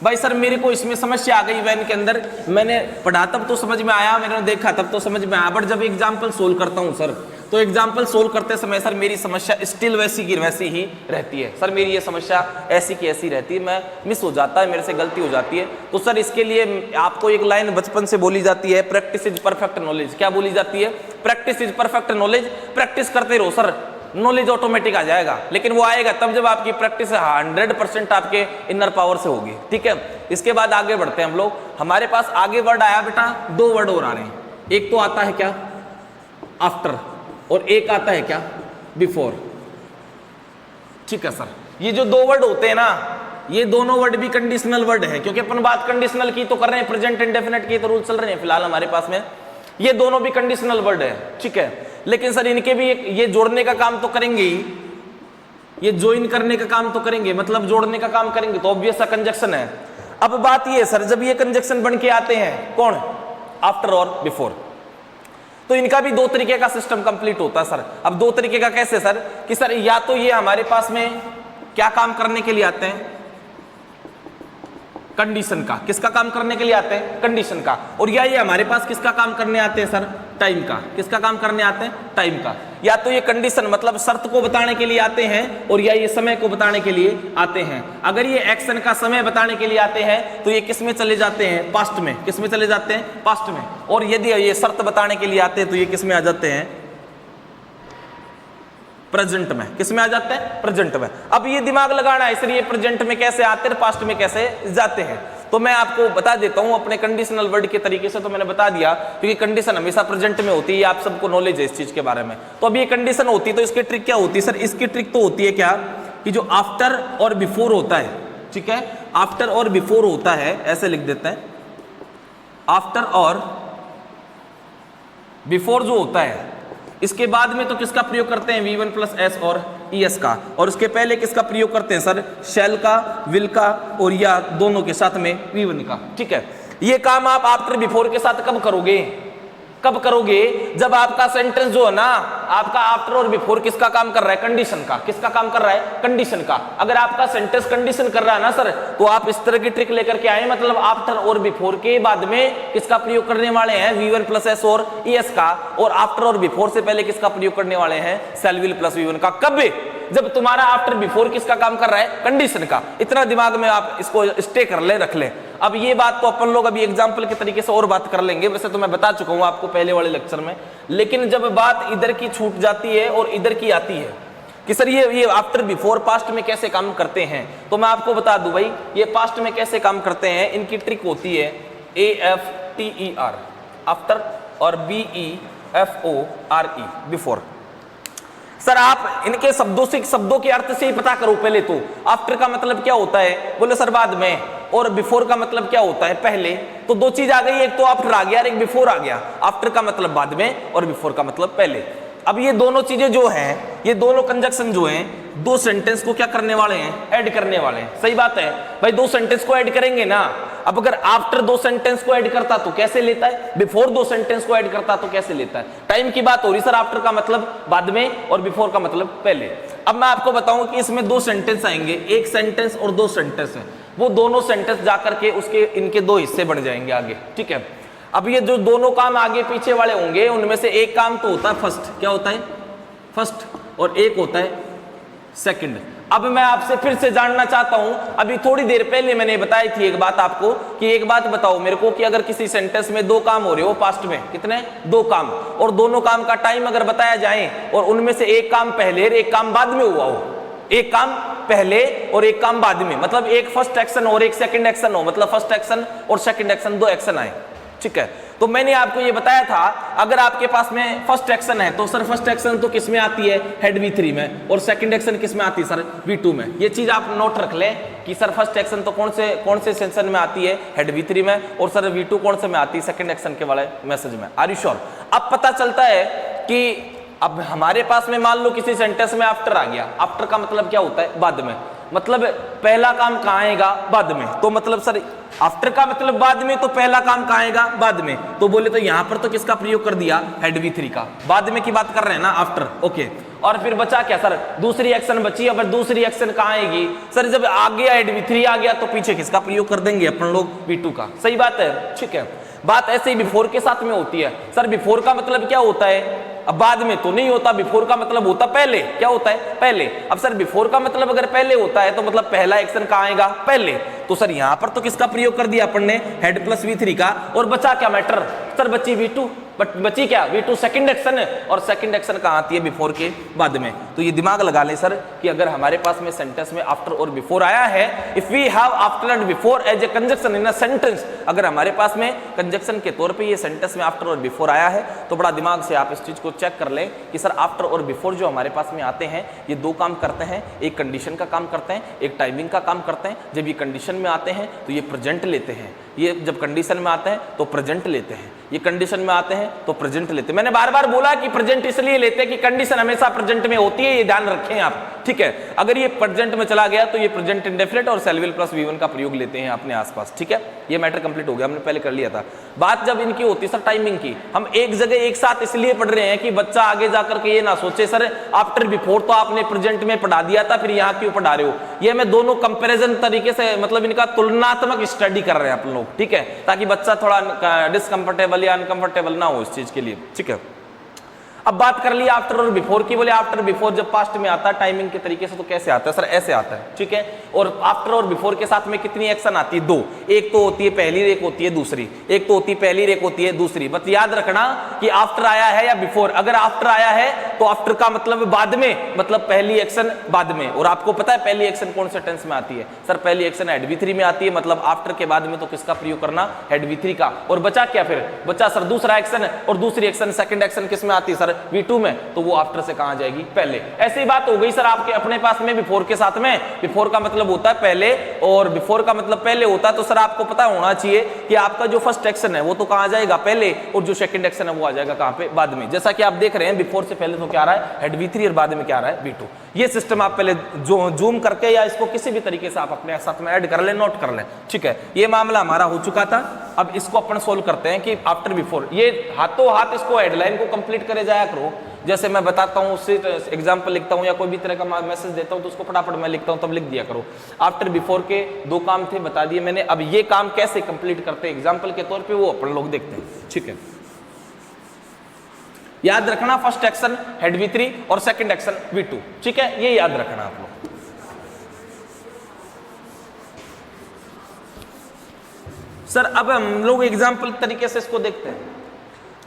भाई सर मेरे को इसमें समस्या आ गई वैन के अंदर, मैंने पढ़ा तब तो समझ में आया, मैंने देखा तब तो समझ में आया, बट जब एग्जाम्पल सोल्व करता हूँ सर, तो एग्जाम्पल सोल्व करते समय सर मेरी समस्या स्टिल वैसी की वैसी ही रहती है। सर मेरी ये समस्या ऐसी की ऐसी रहती है, मैं मिस हो जाता है, मेरे से गलती हो जाती है। तो सर इसके लिए आपको एक लाइन बचपन से बोली जाती है, प्रैक्टिस इज परफेक्ट नॉलेज। क्या बोली जाती है? Practice is perfect knowledge. Practice करते रहो सर, नॉलेज ऑटोमेटिक आ जाएगा। लेकिन वो आएगा तब जब आपकी प्रैक्टिस 100% आपके इनर पावर से होगी, ठीक है। इसके बाद आगे बढ़ते हैं हम लोग। हमारे पास आगे वर्ड आया बेटा, दो वर्ड और आ रहे हैं। एक तो आता है क्या, आफ्टर, और एक आता है क्या, बिफोर, ठीक है सर। ये जो दो वर्ड होते हैं ना, ये दोनों वर्ड भी कंडीशनल वर्ड है, क्योंकि अपन बात कंडीशनल की तो कर रहे हैं, प्रेजेंट इंडेफिनिट की तो रूल चल रहे हैं फिलहाल हमारे पास में। ये दोनों भी कंडीशनल वर्ड है, ठीक है। लेकिन सर इनके भी ये जोड़ने का काम तो करेंगे ही, ये ज्वाइन करने का काम तो करेंगे, मतलब जोड़ने का काम करेंगे, तो ऑब्वियस सा कंजक्शन है। अब बात ये सर, जब ये कंजक्शन बन के आते हैं, कौन, आफ्टर और बिफोर, तो इनका भी दो तरीके का सिस्टम कंप्लीट होता है सर। अब दो तरीके का कैसे सर, कि सर या तो ये हमारे पास में क्या काम करने के लिए आते हैं, कंडीशन का। किसका काम करने के लिए आते हैं? कंडीशन का। और या ये हमारे पास किसका काम करने आते हैं सर? टाइम का। किसका काम करने आते हैं? टाइम का। या तो ये कंडीशन मतलब शर्त को बताने के लिए आते हैं, और या ये समय को बताने के लिए आते हैं। अगर ये एक्शन का समय बताने के लिए आते हैं तो ये किस में चले जाते हैं? पास्ट में। किस में चले जाते हैं? पास्ट में। और यदि ये शर्त बताने के लिए आते हैं तो ये किस में आ जाते हैं? प्रेजेंट में। किस में आ जाते हैं? प्रेजेंट में। अब ये दिमाग लगाना है, इसलिए प्रेजेंट में कैसे आते हैं, पास्ट में कैसे जाते हैं। तो मैं आपको बता देता हूं अपने कंडीशनल वर्ड के तरीके से, तो मैंने बता दिया क्योंकि कंडीशन हमेशा प्रेजेंट में होती है, आप सबको नॉलेज है इस चीज के बारे में। तो अब ये कंडीशन होती है तो इसकी ट्रिक क्या होती है सर, इसकी ट्रिक तो होती है क्या कि जो आफ्टर और बिफोर होता है, ठीक है, आफ्टर और बिफोर होता है, ऐसे लिख देते हैं, आफ्टर और बिफोर जो होता है इसके बाद में तो किसका प्रयोग करते हैं, V1 प्लस एस और ES का, और उसके पहले किसका प्रयोग करते हैं सर, शैल का, विल का, और या दोनों के साथ में V1 का, ठीक है। ये काम आप आफ्टर बिफोर के साथ कब करोगे, कब करोगे, जब आपका सेंटेंस जो है ना, आपका आफ्टर और बिफोर किसका काम कर रहा है, कंडीशन का, किसका काम कर रहा है, कंडीशन का। अगर आपका सेंटेंस कंडीशन कर रहा है ना सर, तो आप इस तरह की ट्रिक लेकर के आए, मतलब आफ्टर और बिफोर के बाद में किसका प्रयोग करने वाले हैं, V1 प्लस एस और ES का, और आफ्टर और बिफोर से पहले किसका प्रयोग करने वाले हैं, शैल विल प्लस V1 का। कब, जब तुम्हारा आफ्टर बिफोर किसका काम कर रहा है, कंडीशन का। इतना दिमाग में आप इसको स्टे कर ले, रख ले। अब ये बात तो अपन लोग अभी एग्जांपल के तरीके से और बात कर लेंगे, वैसे तो मैं बता चुका हूं आपको पहले वाले लेक्चर में, लेकिन जब बात इधर की छूट जाती है और इधर की आती है कि सर ये आफ्टर बिफोर पास्ट में कैसे काम करते हैं, तो मैं आपको बता दूं भाई, ये पास्ट में कैसे काम करते हैं, इनकी ट्रिक होती है AFTER, आफ्टर, और BEFORE, बिफोर। सर आप इनके शब्दों के अर्थ से ही पता करो पहले तो। आफ्टर का मतलब क्या होता है, बोले सर बाद में, और बिफोर का मतलब क्या होता है, पहले। तो दो चीज आ गई, एक तो आफ्टर आ गया और एक बिफोर आ गया। आफ्टर का मतलब बाद में और बिफोर का मतलब पहले। अब ये दोनों चीजें जो हैं, ये दोनों कंजक्शन जो हैं, दो सेंटेंस को क्या करने वाले हैं, ऐड करने वाले हैं। सही बात है भाई, दो सेंटेंस को ऐड करेंगे ना। अब अगर आफ्टर दो सेंटेंस को ऐड करता तो कैसे लेता है, बिफोर दो सेंटेंस को ऐड करता तो कैसे लेता है। टाइम की बात हो रही सर, आफ्टर का मतलब बाद में और बिफोर का मतलब पहले। अब मैं आपको बताऊं कि इसमें दो सेंटेंस आएंगे, एक सेंटेंस और दो सेंटेंस है, वो दोनों सेंटेंस जाकर के उसके इनके दो हिस्से बन जाएंगे आगे, ठीक है। अब ये जो दोनों काम आगे पीछे वाले होंगे, उनमें से एक काम तो होता है फर्स्ट, क्या होता है, फर्स्ट, और एक होता है सेकंड। अब मैं आपसे फिर से जानना चाहता हूं, अभी थोड़ी देर पहले मैंने बताई थी एक बात आपको कि एक बात बताओ मेरे को कि अगर किसी सेंटेंस में दो काम हो रहे हो पास्ट में, कितने, दो काम, और दोनों काम का टाइम अगर बताया जाए और उनमें से एक काम पहले और एक काम बाद में हुआ हो, एक काम पहले और एक काम बाद में, मतलब एक फर्स्ट एक्शन और एक सेकंड एक्शन हो, मतलब फर्स्ट एक्शन और सेकंड एक्शन दो एक्शन आए, ठीक है। तो मैंने आपको ये बताया था, अगर आपके पास में फर्स्ट एक्शन है तो सर फर्स्ट एक्शन तो किस में आती है, हेड V3 में, और सेकंड एक्शन किस में आती है सर, V2 में। ये चीज आप नोट रख लें कि सर फर्स्ट एक्शन तो कौन से सेक्शन में आती है, हेड V3 में, और सर V2 कौन से में आती है, सेकंड एक्शन के वाले मैसेज में। Are you sure. अब पता चलता है कि अब हमारे पास में मान लो किसी सेंटेंस में आफ्टर आ गया, आफ्टर का मतलब क्या होता है, बाद में, मतलब पहला काम कहाँ आएगा, बाद में। तो मतलब सर आफ्टर का मतलब बाद में, तो पहला काम कहाँ आएगा, बाद में। तो बोले तो यहां पर तो किसका प्रयोग कर दिया, हेड V3 का, बाद में की बात कर रहे हैं ना, आफ्टर, ओके। और फिर बचा क्या सर, दूसरी एक्शन बची। अब दूसरी एक्शन कहाँ आएगी सर, जब आगे हेड V3 आ गया तो पीछे किसका प्रयोग कर देंगे अपन लोग, V2 का। सही बात है, ठीक है। बात ऐसे ही बिफोर के साथ में होती है। सर बिफोर का मतलब क्या होता है, अब बाद में तो नहीं होता, बिफोर का मतलब होता पहले, क्या होता है, पहले। अब सर बिफोर का मतलब अगर पहले होता है तो मतलब पहला एक्शन कहाँ आएगा, पहले। तो सर यहां पर तो किसका प्रयोग कर दिया अपन ने, हेड प्लस V3 का, और बचा क्या मैटर सर, बची V2, बट बची क्या, V2 सेकंड एक्शन है, और सेकंड एक्शन कहाँ आती है, बिफोर के बाद में। तो ये दिमाग लगा लें सर कि अगर हमारे पास में सेंटेंस में आफ्टर और बिफोर आया है, if we have after and before as a conjunction in a sentence, अगर हमारे पास में कंजक्शन के तौर पे ये सेंटेंस में आफ्टर और बिफोर आया है, तो बड़ा दिमाग से आप इस चीज को चेक कर लें कि सर आफ्टर और बिफोर जो हमारे पास में आते हैं, ये दो काम करते हैं, एक कंडीशन का काम करते हैं, एक टाइमिंग का काम करते हैं। जब ये कंडीशन में आते हैं तो ये प्रेजेंट लेते हैं, ये जब कंडीशन में आते हैं तो प्रेजेंट लेते हैं, ये कंडीशन में आते हैं तो प्रेजेंट लेते हैं। मैंने बार बार बोला कि प्रेजेंट इसलिए लेते हैं कि कंडीशन हमेशा प्रेजेंट में होती है, ये ध्यान रखें आप, ठीक है। अगर ये प्रेजेंट में चला गया तो ये प्रेजेंट इंडेफिनिट और शैल विल प्लस V1 का प्रयोग लेते हैं अपने आसपास, ठीक है। ये मैटर कंप्लीट हो गया, हमने पहले कर लिया था। बात जब इनकी होती है सर टाइमिंग की, हम एक जगह एक साथ इसलिए पढ़ रहे हैं कि बच्चा आगे जाकर के ये ना सोचे सर आफ्टर बिफोर तो आपने प्रेजेंट में पढ़ा दिया था, फिर यहाँ क्यों पढ़ा रहे हो। ये मैं दोनों कंपेरिजन तरीके से, मतलब इनका तुलनात्मक स्टडी कर रहे हैं अपन लोग, ठीक है, ताकि बच्चा थोड़ा डिसकंफर्टेबल या अनकंफर्टेबल ना हो इस चीज के लिए, ठीक है। अब बात कर ली आफ्टर और बिफोर की। बोले आफ्टर बिफोर जब पास्ट में आता है टाइमिंग के तरीके से तो कैसे आता है सर? ऐसे आता है, ठीक है। और आफ्टर और बिफोर के साथ में कितनी एक्शन आती है? 2। एक तो होती है पहली, एक होती है दूसरी। एक तो होती है पहली, एक होती है दूसरी। बस याद रखना कि आफ्टर आया है या बिफोर। अगर आफ्टर आया है तो आफ्टर का मतलब बाद में, मतलब पहली एक्शन बाद में। और आपको पता है पहली एक्शन कौन से टेंस में आती है? सर पहली एक्शन हेड V3 में आती है, मतलब आफ्टर के बाद में तो किसका प्रयोग करना? हेड V3 का। और बचा क्या फिर? बचा सर दूसरा एक्शन, और दूसरी एक्शन सेकंड एक्शन किस में आती है सर? V2 में। तो वो आफ्टर से कहां जाएगी? पहले। ऐसी बात हो गई सर आपके अपने पास में बिफोर के साथ में। बिफोर का मतलब होता है पहले और बिफोर का मतलब पहले होता है। तो सर आपको पता होना चाहिए कि आपका जो फर्स्ट एक्शन है वो तो कहां जाएगा? पहले। और जो सेकंड एक्शन है वो आ जाएगा कहां पे? बाद में। जैसा कि आप देख रहे हैं बिफोर से पहले तो क्या आ रहा है? हेड V3 और बाद में क्या आ रहा है? V2। ये सिस्टम आप पहले जो जूम करके या इसको किसी भी तरीके से आप अपने साथ में ऐड कर ले, नोट कर ले, ठीक है। ये मामला हमारा हो चुका था। अब इसको अपन सोल्व करते हैं कि आफ्टर बिफोर। ये हाथों हाथ इसको हेडलाइन को कंप्लीट करे जाया करो। जैसे मैं बताता हूँ उससे एग्जाम्पल लिखता हूँ या कोई भी तरह का मैसेज देता हूँ तो उसको फटाफट मैं लिखता हूँ, तब लिख दिया करो। आफ्टर बिफोर के 2 काम थे, बता दिए मैंने। अब ये काम कैसे कंप्लीट करते हैं एग्जाम्पल के तौर पे वो अपन लोग देखते हैं, ठीक है। याद रखना फर्स्ट एक्शन हेड V3 और सेकंड एक्शन V2, ठीक है। ये याद रखना आप लोग। सर अब हम लोग एग्जाम्पल तरीके से इसको देखते हैं।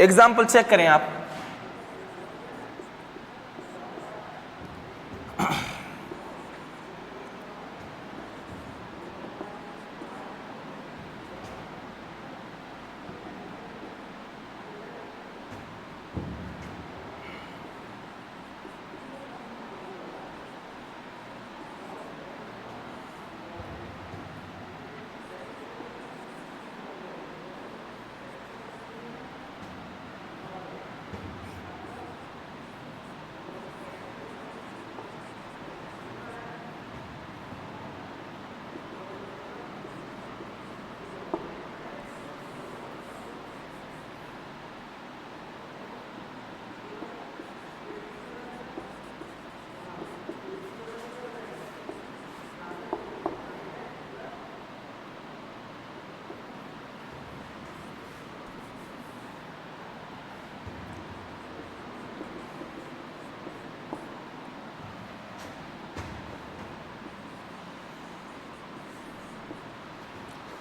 एग्जाम्पल चेक करें आप।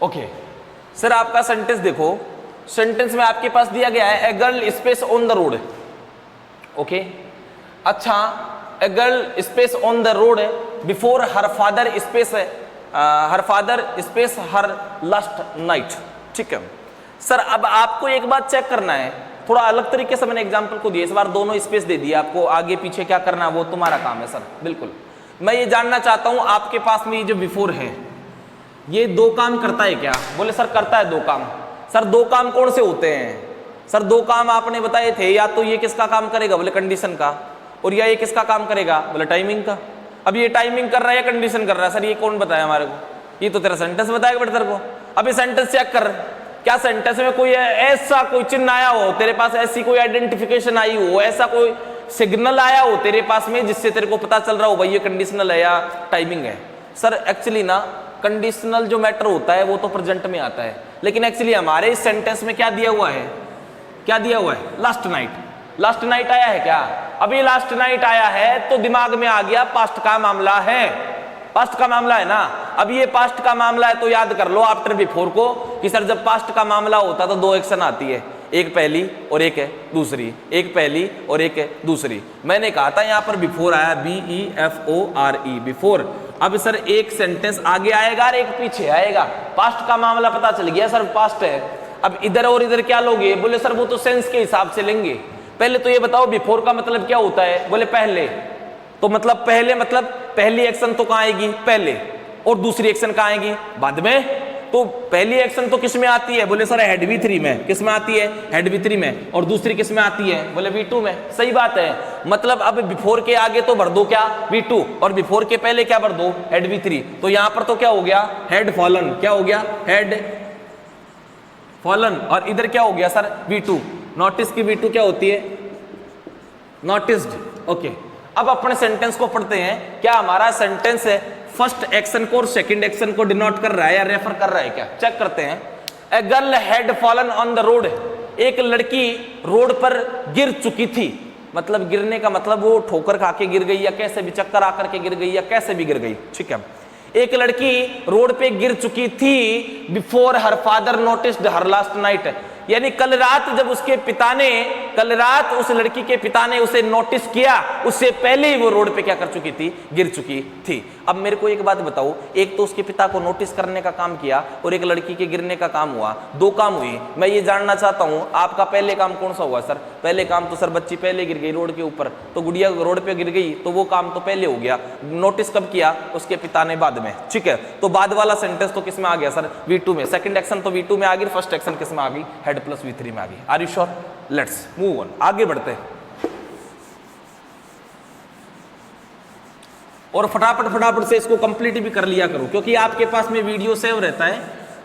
ओके सर आपका सेंटेंस देखो। सेंटेंस में आपके पास दिया गया है a girl space on the road. Okay अच्छा, a girl space on the road before her father space her last night, ठीक है। सर अब आपको एक बात चेक करना है, थोड़ा अलग तरीके से मैंने एग्जांपल को दिया। इस बार दोनों स्पेस दे दिया आपको, आगे पीछे क्या करना है वो तुम्हारा काम है सर, बिल्कुल। मैं ये जानना चाहता हूं आपके पास में ये जो बिफोर है ये 2 काम करता है क्या? बोले सर करता है 2 काम। सर 2 काम कौन से होते हैं? सर 2 काम आपने बताए थे, या तो ये किसका काम करेगा? बोले कंडीशन का। और या ये किसका काम करेगा? बोले टाइमिंग का। अब ये टाइमिंग कर रहा है या कंडीशन कर रहा है? सर ये कौन बताया हमारे को? ये तो तेरा सेंटेंस बताएगा बेटा तेरे को। अब ये सेंटेंस चेक कर, क्या सेंटेंस में कोई ऐसा कोई चिन्ह आया हो तेरे पास, ऐसी कोई आइडेंटिफिकेशन आई हो, ऐसा कोई सिग्नल आया हो तेरे पास में जिससे तेरे को पता चल रहा हो भाई ये कंडीशनल है या टाइमिंग है? सर एक्चुअली ना कंडीशनल जो मैटर होता है वो तो प्रेजेंट में आता है, लेकिन एक्चुअली हमारे इस सेंटेंस में क्या दिया हुआ है? क्या दिया हुआ है? Last night. लास्ट नाइट आया है क्या? अभी लास्ट नाइट आया है तो दिमाग में आ गया पास्ट का मामला है, पास्ट का मामला है ना। अब ये पास्ट का मामला है तो याद कर लो आफ्टर बिफोर को कि सर जब पास्ट का मामला होता तो 2 एक्शन आती है, एक पहली और एक है दूसरी, एक पहली और एक है दूसरी। मैंने कहा था यहाँ पर बिफोर आया, BEFORE बिफोर। अब सर एक सेंटेंस आगे आएगा और एक पीछे आएगा, पास्ट का मामला पता चल गया सर पास्ट है। अब इधर और इधर क्या लोगे? बोले सर वो तो सेंस के हिसाब से लेंगे। पहले तो ये बताओ बिफोर का मतलब क्या होता है? बोले पहले। तो मतलब पहले मतलब पहली एक्शन तो कहाँ आएगी? पहले। और दूसरी एक्शन कहाँ आएगी? बाद में। तो पहली एक्शन तो किस में आती है? बोले सर हेड V3 में। किस में आती है? हेड V3 में। और दूसरी किस में आती है? बोले V2 में। सही बात है। मतलब अब बिफोर के आगे तो भर दो क्या? V2, और बिफोर के पहले क्या भर दो? Head V3। तो यहां पर तो क्या हो गया? Had fallen. क्या हो गया? Had fallen. और इधर क्या हो गया सर? V2। नोटिस की V2 क्या होती है? नोटिस्ड। ओके अब अपने सेंटेंस को पढ़ते हैं। क्या हमारा सेंटेंस है फर्स्ट एक्शन को और सेकंड एक्शन को डिनोट कर रहा है या रेफर कर रहा है? क्या चेक करते हैं। A girl had fallen on the road. एक लड़की रोड पर गिर चुकी थी। मतलब गिरने का मतलब वो ठोकर खा के गिर गई या कैसे भी चक्कर आकर के गिर गई या कैसे भी गिर गई, ठीक है। एक लड़की रोड पे गिर चुकी थी बिफोर हर फादर नोटिस्ड हर लास्ट नाइट, यानी कल रात जब उसके पिता ने, कल रात उस लड़की के पिता ने उसे नोटिस किया, उससे पहले ही वो रोड पे क्या कर चुकी थी, गिर चुकी थी। अब मेरे को एक बात बताओ, एक तो उसके पिता को नोटिस करने का काम किया और एक लड़की के गिरने का काम हुआ, दो काम हुए। मैं ये जानना चाहता हूं आपका पहले काम कौन सा हुआ सर? पहले काम तो सर बच्ची पहले गिर गई रोड के ऊपर, तो गुड़िया रोड पे गिर गई तो वो काम तो पहले हो गया। नोटिस कब किया? उसके पिता ने बाद में, ठीक है। तो बाद वाला सेंटेंस तो किस में आ गया सर? V2 में। सेकंड एक्शन तो V2 में आ गई, फर्स्ट एक्शन किस में आ गई? हेड प्लस V3 में आ गई। Are you sure? Let's move on, आगे बढ़ते हैं और फटाफट से इसको कंप्लीट भी कर लिया करो, क्योंकि आपके पास में वीडियो सेव रहता है।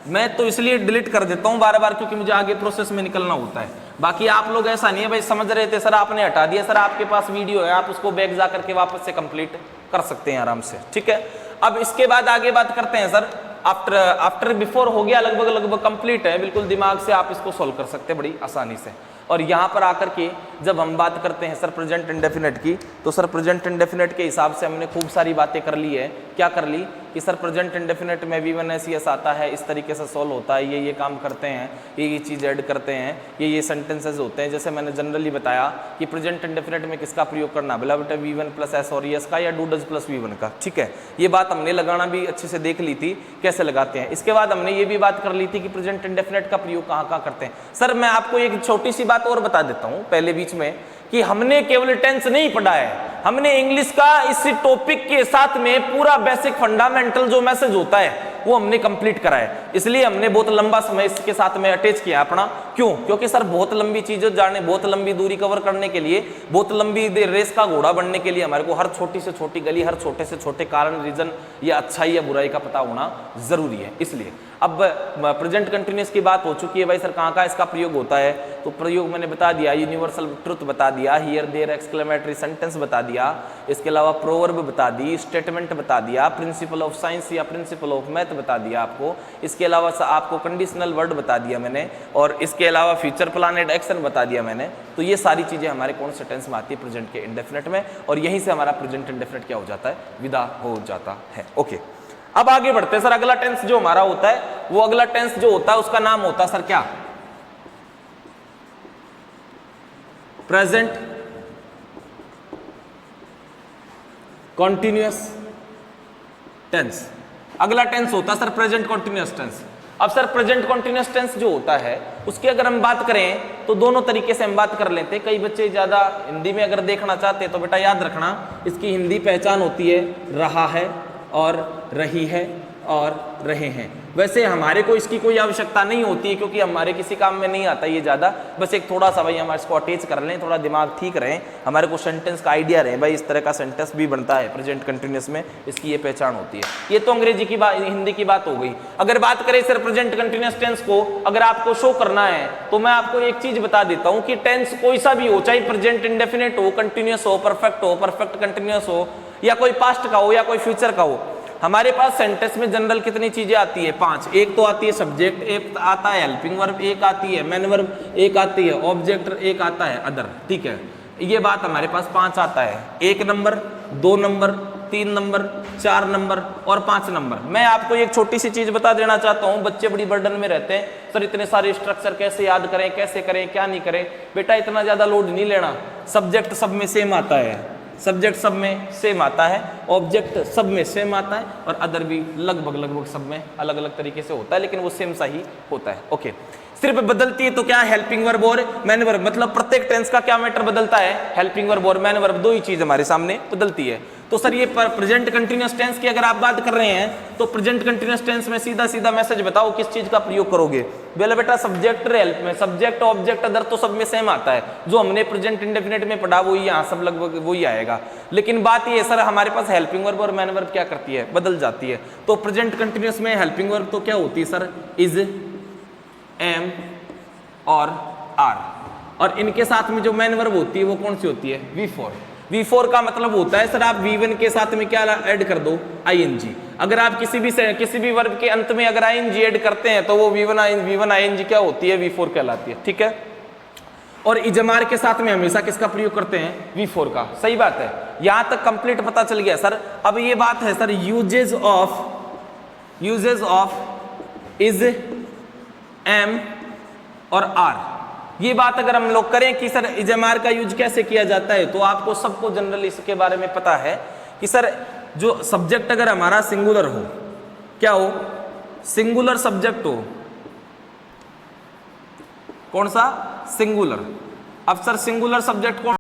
मैं तो इसलिए डिलीट कर देता हूं बार बार, क्योंकि मुझे आगे प्रोसेस में निकलना होता है। बाकी आप लोग ऐसा नहीं है भाई समझ रहे थे सर आपने हटा दिया, सर आपके पास वीडियो है, आप उसको बैक जा करके वापस से कंप्लीट कर सकते हैं आराम से, ठीक है। अब इसके बाद आगे बात करते हैं सर, आफ्टर बिफोर हो गया, लगभग कंप्लीट है, बिल्कुल दिमाग से आप इसको सोल्व कर सकते हैं बड़ी आसानी से। और यहाँ पर आकर के जब हम बात करते हैं सर प्रेजेंट इंडेफिनिट की, तो सर प्रेजेंट इंडेफिनिट के हिसाब से हमने खूब सारी बातें कर ली है। क्या कर ली कि सर प्रेजेंट इंडेफिनिट में V1S आता है, इस तरीके से सोल्व होता है, ये काम करते हैं, ये चीज़ ऐड करते हैं, ये सेंटेंसेज होते हैं। जैसे मैंने जनरली बताया कि प्रेजेंट इंडेफिनिट में किसका प्रयोग करना, बोला बेटा V1 प्लस S और ES का या डू डज प्लस V1 का, ठीक है। ये बात हमने लगाना भी अच्छे से देख ली थी कैसे लगाते हैं। इसके बाद हमने ये भी बात कर ली थी कि प्रेजेंट इंडेफिनिट का प्रयोग कहाँ करते हैं। सर मैं आपको एक छोटी सी बात और बता देता हूँ पहले बीच में, कि हमने केवल टेंस नहीं पढ़ा है, हमने इंग्लिश का इस टॉपिक के साथ में पूरा बेसिक फंडामेंटल जो मैसेज होता है वो हमने कंप्लीट करा है। इसलिए हमने बहुत लंबा समय इसके साथ में अटैच किया अपना। क्यों? क्योंकि सर बहुत लंबी चीजें जाने, बहुत लंबी दूरी कवर करने के लिए, बहुत लंबी रेस का घोड़ा बनने के लिए हमारे को हर छोटी से छोटी गली, हर छोटे से छोटे कारण, रीजन या अच्छाई या बुराई का पता होना जरूरी है। इसलिए अब प्रेजेंट कंटिन्यूअस की बात हो चुकी है भाई सर कहाँ इसका प्रयोग होता है, तो प्रयोग मैंने बता दिया, यूनिवर्सल ट्रुथ बता दिया, हियर देयर एक्सक्लेमेटरी सेंटेंस बता दिया, इसके अलावा प्रोवर्ब बता दी, स्टेटमेंट बता दिया, प्रिंसिपल ऑफ साइंस या प्रिंसिपल ऑफ मैथ बता दिया आपको, इसके अलावा आपको कंडीशनल वर्ड बता दिया मैंने, और इसके अलावा फ्यूचर प्लानेड एक्शन बता दिया मैंने। तो ये सारी चीजें हमारे कौन से टेंस में आती है? प्रेजेंट के इंडेफिनिट में, और यहीं से हमारा प्रेजेंट इंडेफिनिट क्या हो जाता है? विदा हो जाता है। ओके, अब आगे बढ़ते हैं सर। अगला टेंस जो हमारा होता है, वो अगला टेंस जो होता है उसका नाम होता है सर क्या? Present continuous tense. अगला टेंस होता है सर प्रेजेंट कॉन्टिन्यूअस टेंस। अब सर प्रेजेंट कॉन्टिन्यूअस टेंस जो होता है उसकी अगर हम बात करें तो दोनों तरीके से हम बात कर लेते हैं। कई बच्चे ज्यादा हिंदी में अगर देखना चाहते हैं तो बेटा याद रखना, इसकी हिंदी पहचान होती है रहा है और रही है और रहे हैं। वैसे हमारे को इसकी कोई आवश्यकता नहीं होती है, क्योंकि हमारे किसी काम में नहीं आता ये ज़्यादा। बस एक थोड़ा सा भाई हम इसको अटैच कर लें, थोड़ा दिमाग ठीक रहे, हमारे को सेंटेंस का आइडिया रहे, भाई इस तरह का सेंटेंस भी बनता है प्रेजेंट कंटिन्यूअस में, इसकी ये पहचान होती है। ये तो अंग्रेजी की बात, हिंदी की बात हो गई। अगर बात करें सर प्रेजेंट कंटिन्यूअस टेंस को अगर आपको शो करना है तो मैं आपको एक चीज बता देता हूँ कि टेंस कोई सा भी हो, चाहे प्रेजेंट इंडेफिनिट हो, कंटिन्यूअस हो, परफेक्ट कंटिन्यूअस हो, या कोई पास्ट का हो या कोई फ्यूचर का हो, हमारे पास सेंटेंस में जनरल कितनी चीजें आती है? 5। एक तो आती है सब्जेक्ट, एक आता है हेल्पिंग वर्ब, एक आती है मैन वर्ब, एक आती है ऑब्जेक्ट, एक आता है अदर, ठीक है। ये बात हमारे पास 5 आता है। 1 नंबर, 2 नंबर, 3 नंबर, 4 नंबर और 5 नंबर। मैं आपको एक छोटी सी चीज बता देना चाहता हूँ, बच्चे बड़ी बर्डन में रहते हैं, सर इतने सारे स्ट्रक्चर कैसे याद करें, कैसे करें, क्या नहीं करें। बेटा इतना ज्यादा लोड नहीं लेना, सब्जेक्ट सब में सेम आता है, सब्जेक्ट सब में सेम आता है, ऑब्जेक्ट सब में सेम आता है, और अदर भी लगभग सब में अलग अलग तरीके से होता है, लेकिन वो सेम सा ही होता है। ओके, सिर्फ बदलती है तो क्या? हेल्पिंग वर्ब और मैन वर्ब। मतलब प्रत्येक टेंस का क्या मैटर बदलता है? हेल्पिंग वर्ब और मैन वर्ब, दो ही चीज हमारे सामने बदलती है। तो सर ये प्रेजेंट कंटिन्यूअस टेंस की अगर आप बात कर रहे हैं तो प्रेजेंट कंटिन्यूअस टेंस में सीधा सीधा मैसेज बताओ किस चीज का प्रयोग करोगे? बोले बेटा सब्जेक्ट हेल्प में, सब्जेक्ट ऑब्जेक्ट अदर तो सब में सेम आता है, जो हमने प्रेजेंट इंडेफिनिट में पढ़ा वो यहाँ सब लगभग वही आएगा। लेकिन बात ये सर हमारे पास हेल्पिंग वर्ब और मैन वर्ब क्या करती है? बदल जाती है। तो प्रेजेंट कंटिन्यूअस में हेल्पिंग वर्ब तो क्या होती है सर? इज, एम और आर, और इनके साथ में जो मैन वर्ब होती है वो कौन सी होती है? V4। V4 का मतलब होता है सर आप V1 के साथ में क्या ऐड कर दो? ING। अगर आप किसी भी वर्ब के अंत में अगर ING ऐड करते हैं तो वो V1 ING क्या होती है? V4 कहलाती है, ठीक है। और इजमार के साथ में हमेशा किसका प्रयोग करते हैं? V4 का। सही बात है, यहां तक कंप्लीट पता चल गया सर। अब ये बात है sir, usages of is, am और आर। ये बात अगर हम लोग करें कि सर इजमार का यूज कैसे किया जाता है, तो आपको सबको जनरली इसके बारे में पता है कि सर जो सब्जेक्ट अगर हमारा सिंगुलर हो, क्या हो? सिंगुलर सब्जेक्ट हो। कौन सा? सिंगुलर। अब सर सिंगुलर सब्जेक्ट कौन